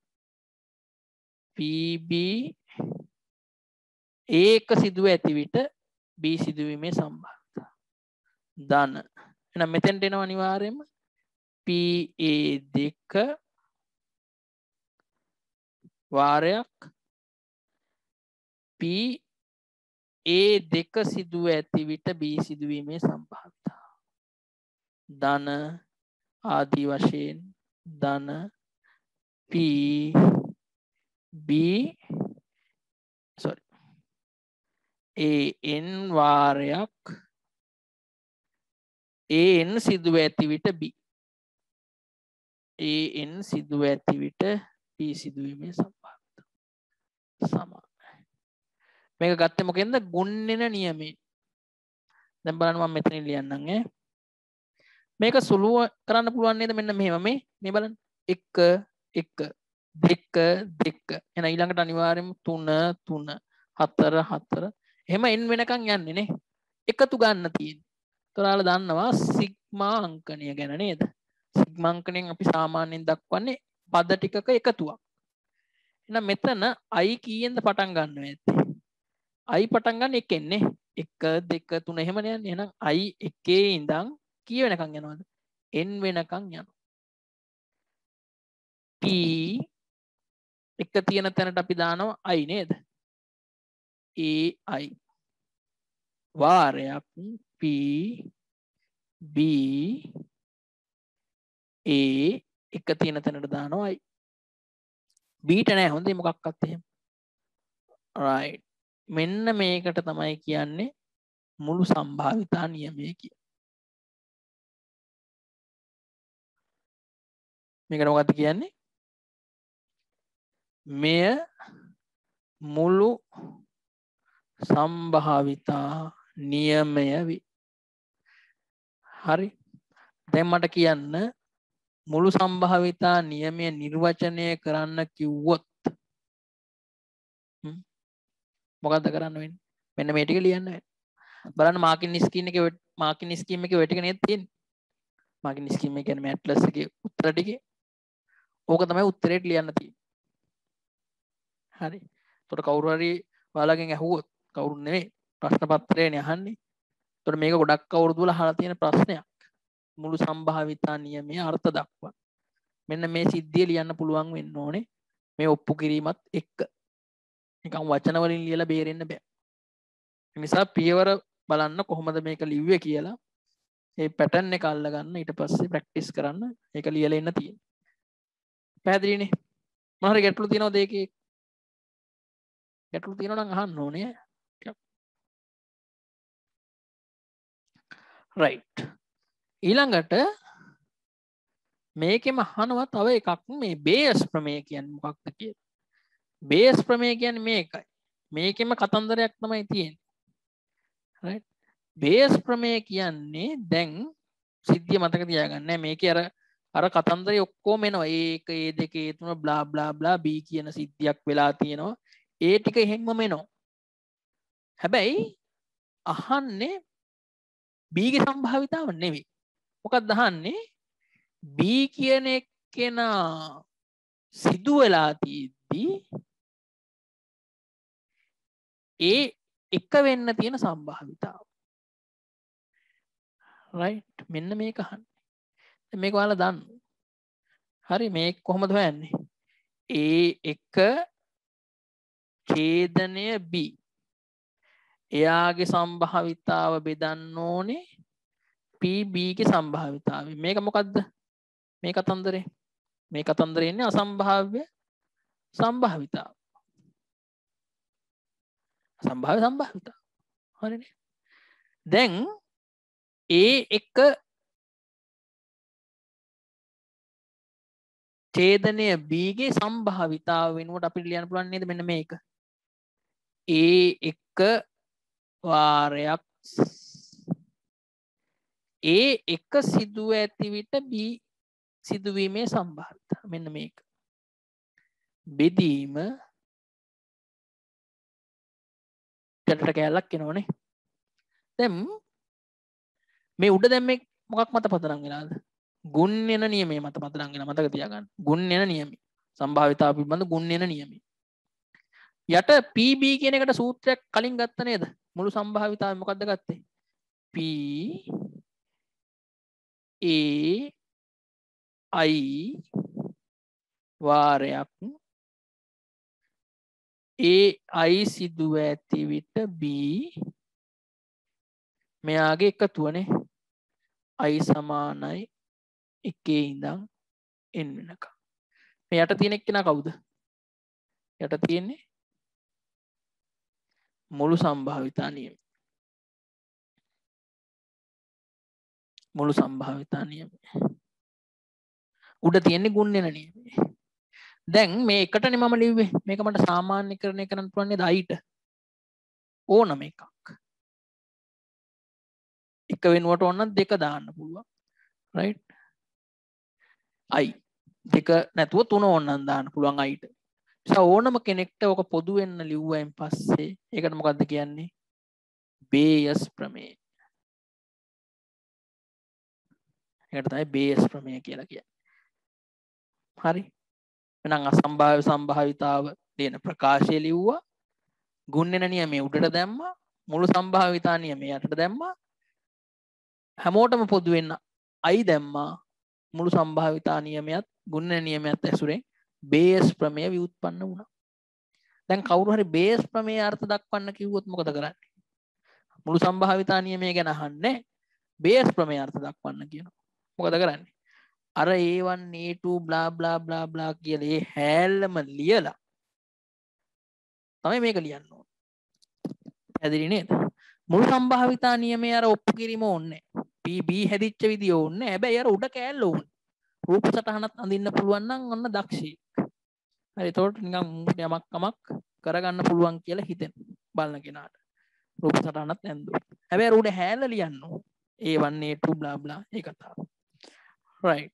PB1 සිදුව ඇති විට B සිදුවීමේ සම්භාවිතාව ධන. එහෙනම් මෙතෙන්ට එනවා අනිවාර්යයෙන්ම PA2 වාරයක් PA2 සිදුව ඇති විට B සිදුවීමේ සම්භාවිතාව ධන ආදී වශයෙන් ධන PB AN වාරයක් AN සිදුව ඇති විට B AN සිදුව ඇති විට B සිදුවීමේ සම්භාවිතාව සමානයි. මේක ගත්තේ මොකෙන්ද? ගුණ්‍යන නියමයෙන්. දැන් බලන්න මම මෙතනින් ලියන්නම් ඈ. මේක සුළුව කරන්න පුළුවන් නේද? මෙන්න මෙහෙම මේ බලන්න 1 1 2 2 එන ඊළඟට අනිවාර්යයෙන්ම 3 3 4 4 එහෙම n වෙනකන් යන්නේ නේ. එකතු ගන්න තියෙන්නේ. ඔයාලා දන්නවා සිග්මා අංකණය ගැන නේද? සිග්මා අංකණයෙන් අපි සාමාන්‍යයෙන් දක්වන්නේ පද ටිකක එකතුවක්. එහෙනම් මෙතන i කීයෙන්ද පටන් ගන්නව ඇත්තේ? i පටන් ගන්න එකෙන් නේ. 1 2 3 එහෙමනේ යන්නේ. එහෙනම් i එකේ ඉඳන් කී වෙනකන් යනවද? n වෙනකන් යනවා. p එක තියෙන තැනට අපි දානවා i නේද? ai වාරයක් p b a එක තියෙන තැනට දානවා i. බීට නෑ හොඳේ මොකක්වත් එහෙම. right. මෙන්න මේකට තමයි කියන්නේ මුළු සම්භාවිතා නියමය කියලා. මේකට මොකක්ද කියන්නේ? මෙය මුළු සම්භාවිතා නියමය වේ. හරි. දැන් මට කියන්න මුළු සම්භාවිතා නියමය නිර්වචනය කරන්න කිව්වොත් මොකද්ද කරන්න වෙන්නේ? මෙන්න මේ ටික ලියන්න වෙනවා. බලන්න මාකින් ස්කීම් එකේ ඔය ටික නේද තියෙන්නේ? මාකින් ස්කීම් එක කියන්නේ මැට්ලස් එකේ උත්තර ටිකේ. ඕක තමයි උත්තරේට ලියන්න තියෙන්නේ. හරි. එතකොට කවුරු හරි ඔයාලගෙන් ඇහුවොත් කවුරු නෙමෙයි ප්‍රශ්න පත්‍රයනේ අහන්නේ. එතකොට මේක ගොඩක් අවුරුදු වල අහලා තියෙන ප්‍රශ්නයක්. මුළු සම්භාවිතා නියමයේ අර්ථ දක්වන්න. මෙන්න මේ සිද්ධිය ලියන්න පුළුවන් වෙන්න ඕනේ. මේ ඔප්පු කිරීමත් එක්ක. නිකන් වචන වලින් ලියලා බේරෙන්න බෑ. ඒ නිසා පියවර බලන්න කොහොමද මේක ලිව්වේ කියලා ඒ පැටර්න් එක අල්ල ගන්න ඊට පස්සේ ප්‍රැක්ටිස් කරන්න ඒක ලියලා ඉන්න තියෙන්නේ. පැහැදිලිනේ? මොනවාරි ගැටලු තියෙනවද ඒකේ? ගැටලු තියෙනවා නම් අහන්න ඕනේ. රයිට්. ඊළඟට මේකෙම අහනවා තව එකක් මේ බේස් ප්‍රමේය කියන්නේ මොකක්ද කියලා. බේස් ප්‍රමේය කියන්නේ මේකයි. මේකෙම කතන්දරයක් තමයි තියෙන්නේ. රයිට්. බේස් ප්‍රමේය කියන්නේ දැන් සිද්ධිය මතක තියාගන්න. මේකේ අර කතන්දරේ ඔක්කොම එනවා. A1 A2 A3 blah blah blah B කියන සිද්ධියක් වෙලා තියෙනවා. ඒ ටික එහෙම්ම එනවා. හැබැයි අහන්නේ B ගේ සම්භාවිතාව නෙවෙයි. මොකක්ද අහන්නේ? B කියන එක්කෙනා සිදු වෙලා තියෙද්දී ඒ එක වෙන්න තියෙන සම්භාවිතාව. රයිට්. මෙන්න මේක අහන්නේ. මේක ඔයාලා දන්න. හරි මේක කොහොමද හොයන්නේ? A1 ඡේදනය B. එයාගේ සම්භාවිතාව බෙදන්න ඕනේ PB ගේ සම්භාවිතාවය. මේක මොකද්ද? මේ කතන්දරේ. මේ කතන්දරේ ඉන්නේ අසම්භාව්‍ය සම්භාවිතාව. අසම්භාව්‍ය සම්භාවිතාව. හරිනේ. දැන් A1 ඡේදනය B ගේ සම්භාවිතාව වෙනුවට අපිට ලියන්න පුළුවන් නේද මෙන්න මේක. A1 වාරයක් A1 සිදුව ඇති විට B සිදුවීමේ සම්භාවිතාව මෙන්න මේක. බෙදීම කැටට කැලක් එනවනේ. දැන් මේ උඩ දැන් මේ මොකක් මත පදනම් වෙලාද? ගුණ්‍යන නියමයේ මත පදනම් වෙලා මතක තියාගන්න. ගුණ්‍යන නියමය. සම්භාවිතාව පිළිබඳ ගුණ්‍යන නියමය. යට PB කියන එකට සූත්‍රයක් කලින් ගත්ත නේද? මුළු සම්භාවිතාවය මොකද්ද ගත්තේ? P A I වාරයක් AI සිදුව ඇති විට B මෙයාගේ එකතුවනේ I සමානයි 1 ඉඳන් n වෙනකම්. මේ යට තියෙන එක්කෙනා කවුද? යට තියෙන්නේ මුළු සම්භාවිතා නියමය. මුළු සම්භාවිතා නියමය. උඩ තියෙන්නේ ගුණ්‍යන නියමය. දැන් මේ එකටනේ මම ලිව්වේ. මේක මට සාමාන්‍යකරණය කරන්න පුළුවන් නේද අයිට? ඕනම එකක්. එක වෙනුවට ඕන දෙක දාන්න පුළුවන්. රයිට්? I දෙක නැතුව තුන ඕනනම් දාන්න පුළුවන් අයිට. නිසා ඕනම කෙනෙක්ට ඔක පොදු වෙන්න ලිව්වයින් පස්සේ ඒකට මොකද්ද කියන්නේ? බේයස් ප්‍රමේය. ඒකට තමයි බේයස් ප්‍රමේය කියලා කියන්නේ. හරි? එහෙනම් අසම්භාව්‍ය සම්භාවිතාව දෙන ප්‍රකාශය ලිව්වා. ගුණ්‍යන නියමයේ උඩට දැම්මා. මුළු සම්භාවිතා නියමයේ යටට දැම්මා. හැමෝටම පොදු වෙන්න I දැම්මා. මුළු සම්භාවිතා නියමයත් ගුණ්‍යන නියමයත් ඇසුරෙන් බේස් ප්‍රමේය ව්‍යුත්පන්න වුණා. දැන් කවුරු හරි බේස් ප්‍රමේය අර්ථ දක්වන්න කිව්වොත් මොකද කරන්නේ? මුළු සම්භාවිතා නියමය ගැන අහන්නේ බේස් ප්‍රමේය අර්ථ දක්වන්න කියනවා. මොකද කරන්නේ? අර A1 A2 blah blah blah blah කියලා ඒ හැල්ලම ලියලා තමයි මේක ලියන්න ඕනේ. පැහැදිලි නේද? මුළු සම්භාවිතා නියමයේ අර ඔප්පු කිරීම ඕනේ. PB හැදිච්ච විදිය ඕනේ. හැබැයි අර උඩ කෑල්ල ඕනේ. රූප සටහනත් අඳින්න පුළුවන් නම් ඔන්න දක්ෂයෙක්. හරි ඒතකොට නිකන් යමක් කමක් කරගන්න පුළුවන් කියලා හිතෙන බලන කෙනාට. රූප සටහනත් ඇඳුවා. හැබැයි උඩ හැල්ල ලියන්න ඕනේ. A1 A2 බ්ලා බ්ලා ඒ කතාව. right.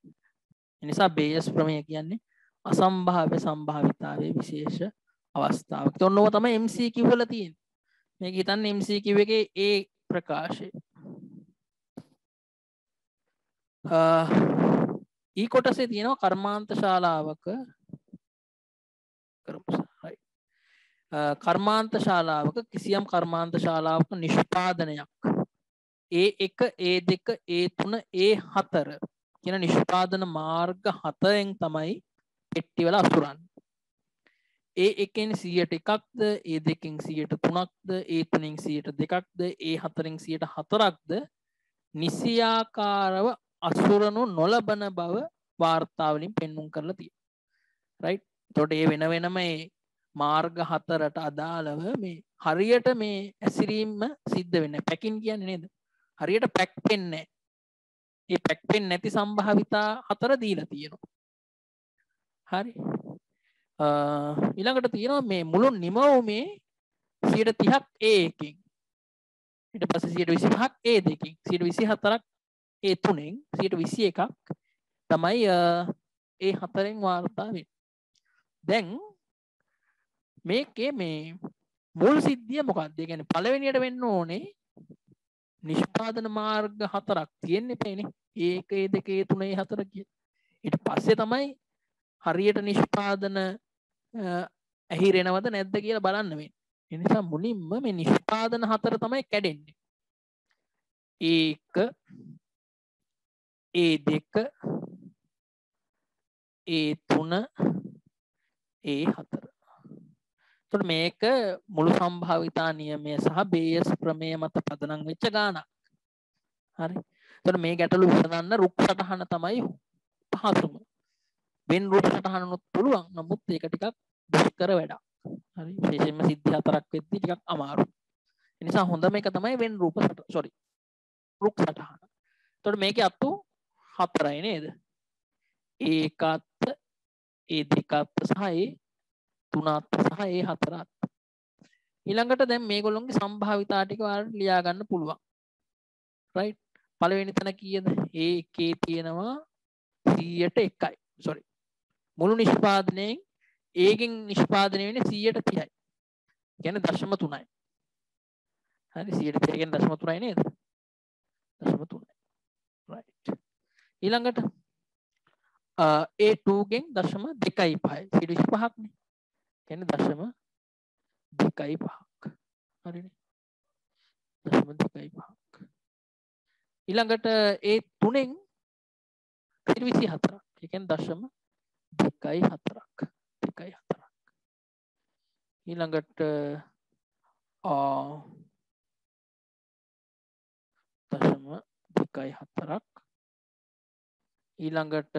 එනිසා බේයස් ප්‍රමේය කියන්නේ අසම්භාව්‍ය සම්භාවිතාවයේ විශේෂ අවස්ථාවක්. ඒතොන්න ඕවා තමයි MCQ වල තියෙන්නේ. මේක හිතන්නේ MCQ එකේ ඒ ප්‍රකාශය. ඊ කොටසේ තියෙනවා කර්මාන්ත ශාලාවක කර්මාන්ත ශාලාවක කිසියම් කර්මාන්ත ශාලාවක නිෂ්පාදනයක් A1 A2 A3 A4 කියන නිෂ්පාදන මාර්ග 4න් තමයි පෙට්ටිවල අසුරන්නේ. A1න් 100%ක්ද A2න් 103ක්ද A3න් 102ක්ද A4න් 104ක්ද නිසියාකාරව අසුරනු නොලබන බව වාර්තා වලින් පෙන්눔 කරලා තියෙනවා. රයිට්. එතකොට මේ වෙන වෙනම මේ මාර්ග හතරට අදාළව මේ හරියට මේ ඇසිරීම සිද්ධ වෙන්නේ. පැකින් කියන්නේ නේද? හරියට පැක් වෙන්නේ. ඒ පැක් වෙන්නේ නැති සම්භාවිතා හතර දීලා තියෙනවා. හරි. ඊළඟට තියෙනවා මේ මුළු නිමවුමේ 30ක් A1කින්. ඊට පස්සේ 25ක් A2කින්. 24ක් A3ෙන් 21ක් තමයි A4ෙන් වාර්තා වෙන්නේ. දැන් මේකේ මේ මුල් සිද්ධිය මොකක්ද? ඒ කියන්නේ පළවෙනියට වෙන්න ඕනේ නිෂ්පාදන මාර්ග හතරක් තියෙන්න එපේනේ. 1 2 3 4 කිය. ඊට පස්සේ තමයි හරියට නිෂ්පාදන ඇහිරෙනවද නැද්ද කියලා බලන්න වෙන්නේ. ඒ නිසා මුලින්ම මේ නිෂ්පාදන හතර තමයි කැඩෙන්නේ. 1 A2 A3 A4. එතකොට මේක මුළු සම්භාවිතා නියමය සහ බේයස් ප්‍රමේය මත පදනම් වෙච්ච ගානක්. හරි. එතකොට මේ ගැටලු විසඳන්න රුක් සටහන තමයි පහසුම. වෙන රුක් සටහනනොත් පුළුවන්. නමුත් ඒක ටිකක් දුෂ්කර වැඩක්. හරි. විශේෂයෙන්ම සිද්ධි හතරක් වෙද්දී ටිකක් අමාරුයි. ඒ නිසා හොඳම එක තමයි වෙන රුක් සටහන. එතකොට මේකේ අතු හතරයි නේද? ඒකත් A2ත් සහ A3ත් සහ A4ත්. ඊළඟට දැන් මේගොල්ලොන්ගේ සම්භාවිතා ටික ඔයාලට ලියා ගන්න පුළුවන්. රයිට්. පළවෙනි තැන කීයද? A1 තියෙනවා 100ට 1යි. මුළු නිෂ්පාදනයෙන් A ගෙන් නිෂ්පාදනය වෙන්නේ 130යි. කියන්නේ 0.3යි. හරි 130 කියන්නේ 0.3යි නේද? 0.3යි. රයිට්. ඊළඟට A2 ගෙන් 0.25යි. 25ක් නේ. කියන්නේ 0.25ක්. හරිනේ. 0.25ක්. ඊළඟට A3ෙන් 24ක්. ඒ කියන්නේ 0.24ක්. 2.4ක්. ඊළඟට 0.24ක්. ඊළඟට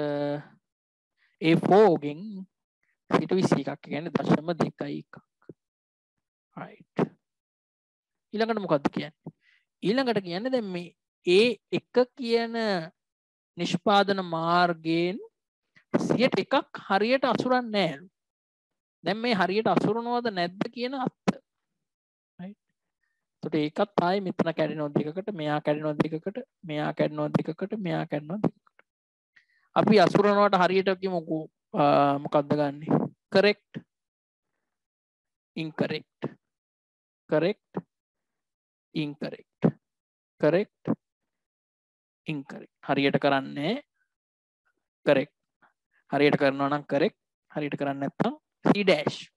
A4 ගෙන් 21ක්. කියන්නේ 0.21ක්. right. ඊළඟට මොකද්ද කියන්නේ? ඊළඟට කියන්නේ දැන් මේ A1 කියන නිෂ්පාදන මාර්ගයෙන් 101ක් හරියට අසුරන්නේ නැහැ. දැන් මේ හරියට අසුරනවද නැද්ද කියන අත්ත. right. එතකොට ඒකත් ආයේ මෙතන කැඩෙනවා දෙකකට, මෙයා කැඩෙනවා දෙකකට, මෙයා කැඩෙනවා දෙකකට, මෙයා කැඩෙනවා දෙකකට. අපි අසුරනවට හරියට කිව්වො මොකක්ද ගන්නෙ? correct, incorrect, correct, incorrect, correct, incorrect. හරියට කරන්නේ correct. හරියට කරනවා නම් correct, හරියට කරන්නේ නැත්නම් C dash.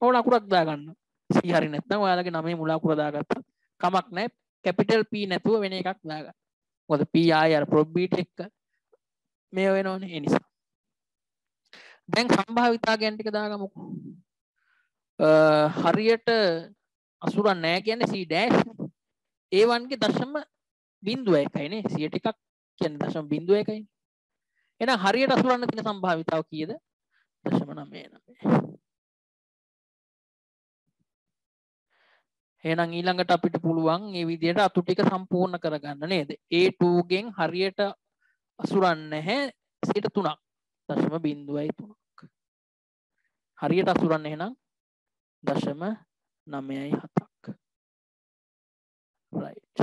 ඕන අකුරක් දාගන්න. C හරි නැත්නම් ඔයාලගේ නමේ මුල අකුර දාගත්තත් කමක් නැහැ. capital P නැතුව වෙන එකක් දාගන්න. මොකද P ආයේ අර probability එක මේ වෙනවනේ ඒ නිසා. දැන් සම්භාවිතා ගැන ටික දාගමුකෝ. හරියට අසුරන්නේ නැහැ කියන්නේ C dash. A1 ගේ 0.01යි නේ. 100ට එකක් කියන්නේ 0.01යි. එහෙනම් හරියට අසුරන්න තියෙන සම්භාවිතාව කීයද? 0.99. එහෙනම් ඊළඟට අපිට පුළුවන් මේ විදිහට අතු ටික සම්පූර්ණ කරගන්න නේද? A2 ගෙන් හරියට අසුරන්නේ නැහැ 3ක්. 0.03ක්. හරියට අසුරන්නේ එහෙනම් 0.97ක්. right.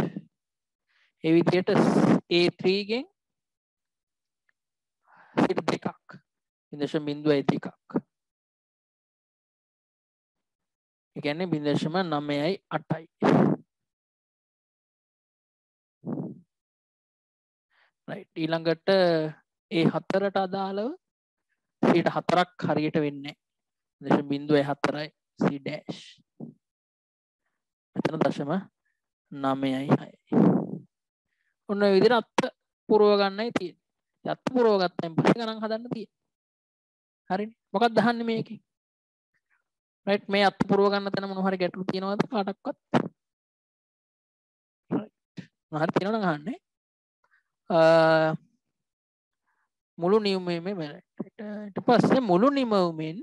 ඒ විදිහට A3 ගෙන් 2ක්. 0.02ක්. ඒ කියන්නේ 0.98යි. right. ඊළඟට A4ට අදාළව 4ක් හරියට වෙන්නේ නැහැ. 0.04යි C dash. මෙතන 0.96යි. ඔන්න ඔය විදිහට අත් පුරව ගන්නයි තියෙන්නේ. අත් පුරව ගත්තයින් පස්සේ ගණන් හදන්න තියෙන්නේ. හරිනේ. මොකක්ද අහන්නේ මේකේ? right. මේ අත් පුරව ගන්න තැන මොන හරි ගැටලු තියෙනවද කාටවත්? right. හරි තියෙනවනම් අහන්නේ මුළු නියමෙම ඊට පස්සේ මුළු නිමවුමෙන්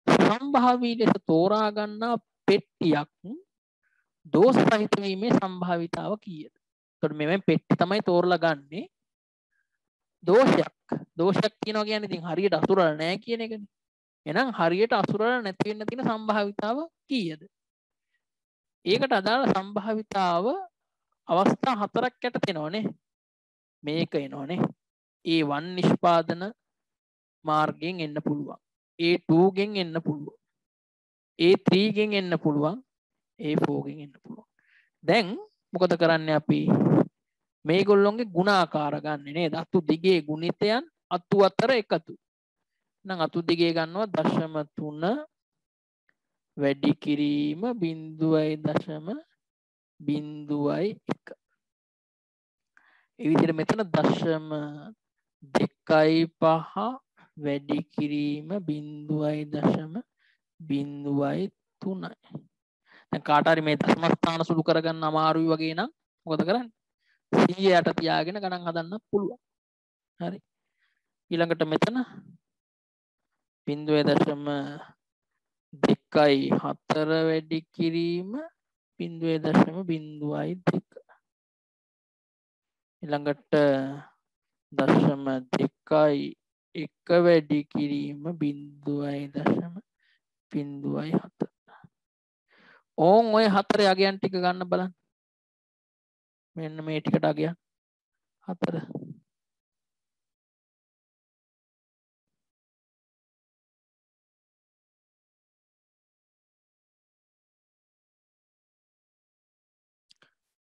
සම්භාවී ලෙස තෝරා ගන්නා පෙට්ටියක් දෝෂ සහිත වීමේ සම්භාවිතාව කීයද? එතකොට මෙවෙන් පෙට්ටි තමයි තෝරලා ගන්නේ. දෝෂයක් කියනවා කියන්නේ ඉතින් හරියට අසුරලා නැහැ කියන එකනේ. එහෙනම් හරියට අසුරලා නැති වෙන්න තියෙන සම්භාවිතාව කීයද? ඒකට අදාළ සම්භාවිතාව අවස්ථා හතරක් යට තියෙනවනේ. මේක එනවනේ. A1 නිෂ්පාදන මාර්ගයෙන් එන්න පුළුවන්. A2 ගෙන් එන්න පුළුවන්. A3 ගෙන් එන්න පුළුවන්. A4 ගෙන් එන්න පුළුවන්. දැන් මොකද කරන්නේ අපි? මේගොල්ලොන්ගේ ගුණාකාර ගන්න නේද? අතු දිගේ ගුණිතයන් අතු අතර එකතු. නම් අතු දිගේ ගන්නවා 0.3 වැඩි කිරීම 0.01. ඒ විදිහට මෙතන 0.25 වැඩි කිරීම 0.03. දැන් කාට හරි මේ දශම ස්ථාන සුළු කරගන්න අමාරුයි වගේ නම් මොකද කරන්නේ? 100 යට තියාගෙන ගණන් හදන්න පුළුවන්. හරි. ඊළඟට මෙතන 0.24 වැඩි කිරීම 0.02. ඊළඟට 0.1 වැඩි කිරීම 0.04. ඕන් ඔය හතර අගයන් ටික ගන්න බලන්න. මෙන්න මේ ටිකට අගයන් හතර.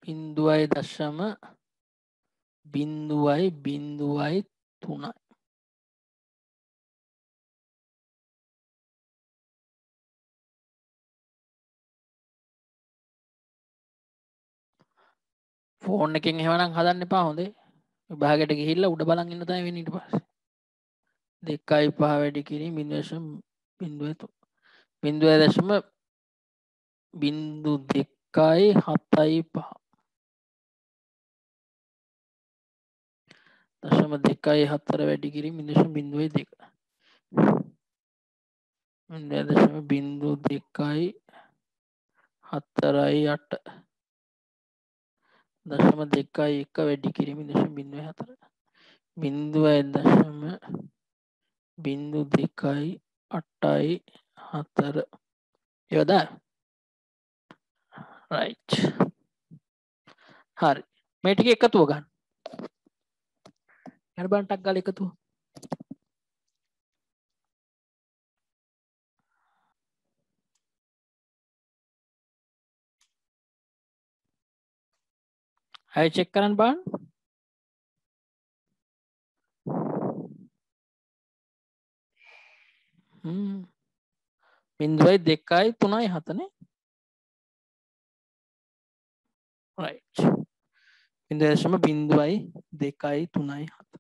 බිඳුවයි දශම බිඳුවයි 3යි. ෆෝන් එකෙන් එහෙමනම් හදන්න එපා හොඳේ. විභාගයට ගිහිල්ලා උඩ බලන් ඉන්න තමයි වෙන්නේ ඊට පස්සේ. 2.5 වැඩි කිරීම 0.03. 0.02.75. 0.24 වැඩි කිරීම 0.02. 0.02.48. 0.21 වැඩි කිරීම 0.04. 0.02.84. ඒවද? right. හරි. මේ ටික එකතුව ගන්න. යන බලන්න ටක් ගාලා එකතුව. අය චෙක් කරන්න බලන්න. බිඳුවයි 2.3යි 7 නේ. right. 0.02.3යි 7.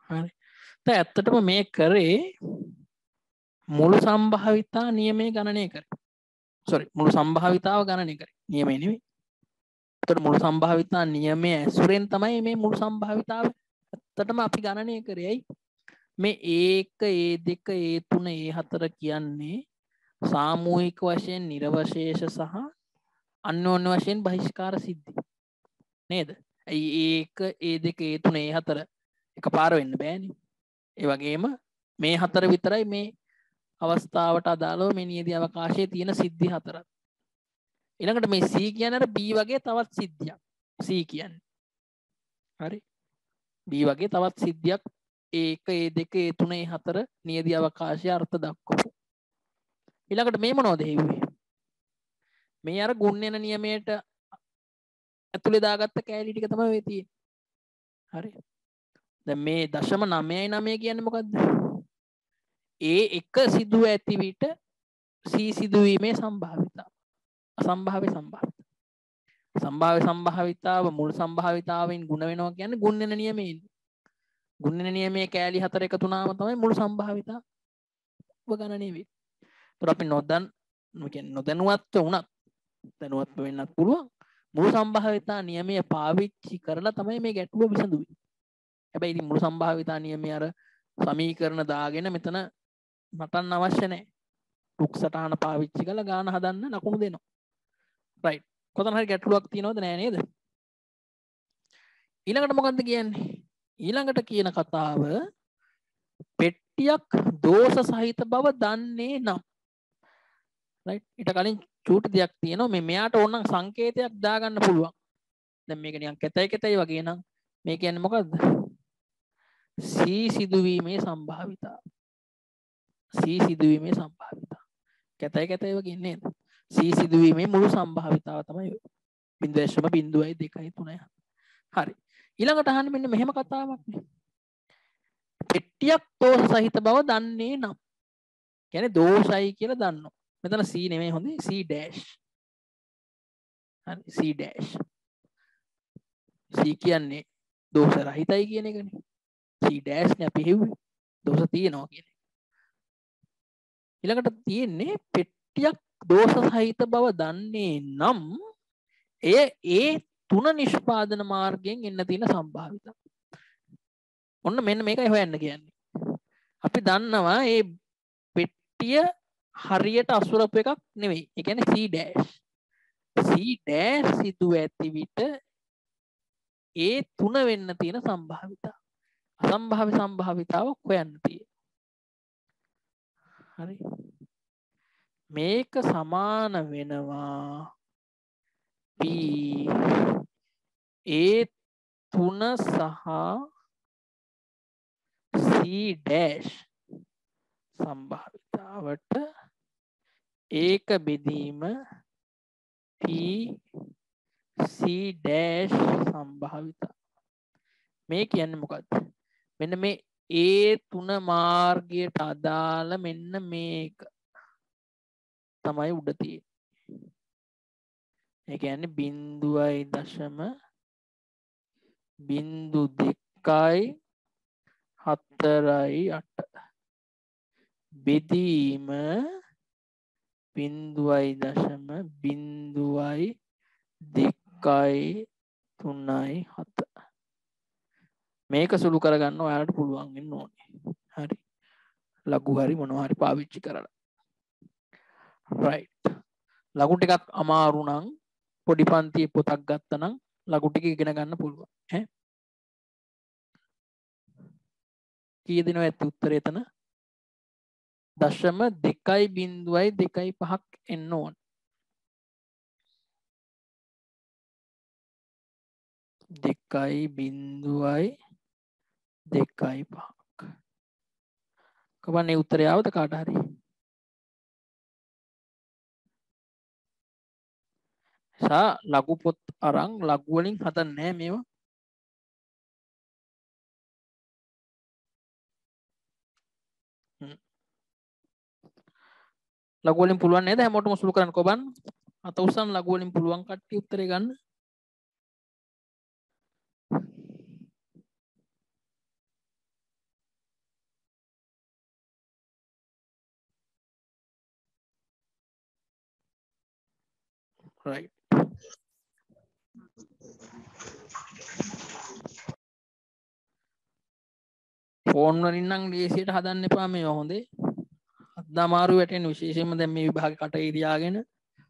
හරි. දැන් ඇත්තටම මේ කරේ මුළු සම්භාවිතා නියමයේ ගණනය කරේ. sorry මුළු සම්භාවිතාව ගණනය කරේ. නියමයේ නෙවෙයි. එතකොට මුළු සම්භාවිතා නියමයේ ඇසුරෙන් තමයි මේ මුළු සම්භාවිතාව ඇත්තටම අපි ගණනය කරේ. ඇයි? මේ A1 A2 A3 A4 කියන්නේ සාමූහික වශයෙන් නිර්වශේෂ සහ අන්‍යෝන්‍ය වශයෙන් බහිෂ්කාර සිද්ධි නේද? ඇයි A1 A2 A3 A4 එකපාර වෙන්න බෑනේ. ඒ වගේම මේ හතර විතරයි මේ අවස්ථාවට අදාළව මේ නියදී අවකාශයේ තියෙන සිද්ධි හතරක්. ඊළඟට මේ C කියන්නේ අර B වගේ තවත් සිද්ධියක්. C කියන්නේ. හරි. B වගේ තවත් සිද්ධියක් A1 A2 A3 A4 නියදී අවකාශයේ අර්ථ දක්වපු. ඊළඟට මේ මොනවද හේව්වේ? මේ අර ගුණන නියමයට ඇතුලේ දාගත්ත කෑලි ටික තමයි මේ තියෙන්නේ. හරි. දැන් මේ 0.9 කියන්නේ මොකද්ද? A1 සිදුව ඇති විට C සිදුවීමේ සම්භාවිතාව. අසම්භාව්‍ය සම්භාවිතාව. සම්භාව්‍ය සම්භාවිතාව මුල් සම්භාවිතාවෙන් ගුණ වෙනවා කියන්නේ ගුණන නියමයෙන්. ගුණන නියමයේ කෑලි 4 එකතු වුණාම තමයි මුළු සම්භාවිතාව ගණනය වෙන්නේ. ඒතර අපි නොදැනුවත්ව වුණත් දැනුවත්ව වෙන්නත් පුළුවන්. මුළු සම්භාවිතා නියමය පාවිච්චි කරලා තමයි මේ ගැටලුව විසඳුවේ. හැබැයි ඉතින් මුළු සම්භාවිතා නියමයේ අර සමීකරණ දාගෙන මෙතන නටන්න අවශ්‍ය නැහැ. රුක් සටහන පාවිච්චි කරලා ගාන හදන්න ලකුණු දෙනවා. රයිට්. කොතන හරි ගැටලුවක් තියෙනවද නෑ නේද? ඊළඟට මොකද්ද කියන්නේ? ඊළඟට කියන කතාව පෙට්ටියක් දෝෂ සහිත බව දන්නේ නම්. රයිට්. ඊට කලින් චූටි දෙයක් තියෙනවා. මෙයාට ඕනනම් සංකේතයක් දාගන්න පුළුවන්. දැන් මේක නිකන් කැතයි වගේ නම් මේ කියන්නේ මොකද්ද? C සිදුවීමේ සම්භාවිතාව. C සිදුවීමේ සම්භාවිතාව. කැතයි වගේ නේද? C සිදුවීමේ මුළු සම්භාවිතාව තමයි 0.02 3. හරි. ඊළඟට අහන්නේ මෙන්න මෙහෙම කතාවක් නේ. පෙට්ටියක් දෝෂ සහිත බව දන්නේ නම්. කියන්නේ දෝෂයි කියලා දන්නවා. මෙතන C නෙමෙයි හොඳේ C dash. හරි C dash. C කියන්නේ දෝෂ රහිතයි කියන එකනේ. C dash නේ අපි හෙව්වේ. දෝෂ තියෙනවා කියන එක. ඊළඟට තියෙන්නේ පෙට්ටියක් දෝෂ සහිත බව දන්නේ නම් ඒ තුන නිෂ්පාදන මාර්ගයෙන් එන්න තියෙන සම්භාවිතාව. ඔන්න මෙන්න මේකයි හොයන්න කියන්නේ. අපි දන්නවා මේ පෙට්ටිය හරියට අසුරපු එකක් නෙවෙයි. ඒ කියන්නේ C dash. C dash සිදුව ඇති විට ඒ තුන වෙන්න තියෙන සම්භාවිතාව. අසම්භාව්‍ය සම්භාවිතාව හොයන්න තියෙනවා. හරි. මේක සමාන වෙනවා P ඒ තුන සහ C dash සම්භාවිතාවට ඒක බෙදීම P C dash සම්භාවිතාව. මේ කියන්නේ මොකද්ද? මෙන්න මේ A3 මාර්ගයට අදාළ මෙන්න මේක තමයි උඩ තියෙන්නේ. ඒ කියන්නේ 0.0248 බෙදීම 0.0237 මේක සුළු කරගන්න ඔයාලට පුළුවන් වෙන්න ඕනේ. හරි. ලඝු හරි මොනවා හරි පාවිච්චි කරලා. right. ලඝු ටිකක් අමාරු නම් පොඩි පන්තියේ පොතක් ගත්තා නම් ලඝු ටික ඉගෙන ගන්න පුළුවන්. ඈ. කීය දිනව ඇත්ත උත්තරේ එතන? 0.2.25ක් එන්න ඕන. 2.25ක්. කවන්නේ උත්තරය ආවද කාට හරි? සා ලඝු පොත් අරන් ලඝු වලින් හදන්නේ මේවා. ලඝු වලින් පුළුවන් නේද හැමෝටම සුළු කරන්න කොබන්? අත උස්සන් ලඝු වලින් පුළුවන් කට්ටිය උත්තරේ ගන්න. right. ෆෝන් වලින් නම් ලේසියට හදන්න එපා මේවා හොඳේ. අද අමාරු වැටෙන විශේෂයෙන්ම දැන් මේ විභාගේ කට ඉරියාගෙන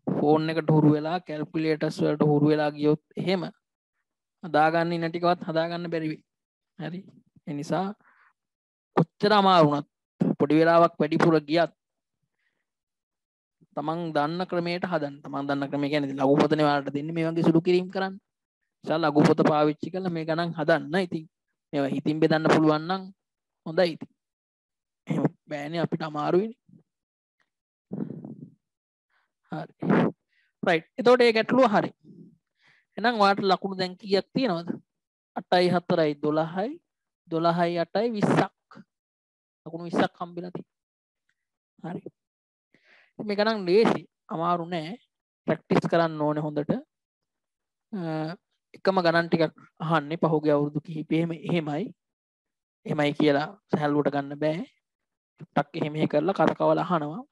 ෆෝන් එකට හුරු වෙලා කැල්කියුලේටර්ස් වලට හුරු වෙලා ගියොත් එහෙම හදාගන්න ඉන්න ටිකවත් හදාගන්න බැරි වෙයි. හරි. ඒ නිසා කොච්චර අමාරු වුණත් පොඩි වෙලාවක් වැඩිපුර ගියත් තමන් දන්න ක්‍රමයට හදන්න. තමන් දන්න ක්‍රමය කියන්නේ ලඝු පොතනේ ඔයාලට දෙන්නේ මේ වගේ සුළු කිරීම් කරන්න. ඉතින් ලඝු පොත පාවිච්චි කරලා මේ ගණන් හදන්න. ඉතින් මේවා හිතින් බෙදන්න පුළුවන් නම් හොඳයි ඉතින්. එහෙම බෑනේ අපිට අමාරුයිනේ. හරි. right. එතකොට මේ ගැටලුව හරි. එහෙනම් ඔයාලට ලකුණු දැන් කීයක් තියෙනවද? 8යි 4යි 12යි 12යි 8යි 20ක්. ලකුණු 20ක් හම්බෙලා තියෙනවා. හරි. මේක නම් ලේසි. අමාරු නෑ. ප්‍රැක්ටිස් කරන්න ඕනේ හොඳට. එකම ගණන් ටිකක් අහන්නේ පහුගිය අවුරුදු කිහිපෙම එහෙමයි. එහෙමයි කියලා සැහැල්ලුවට ගන්න බෑ. ටක් එහෙම කරලා කරකවල අහනවා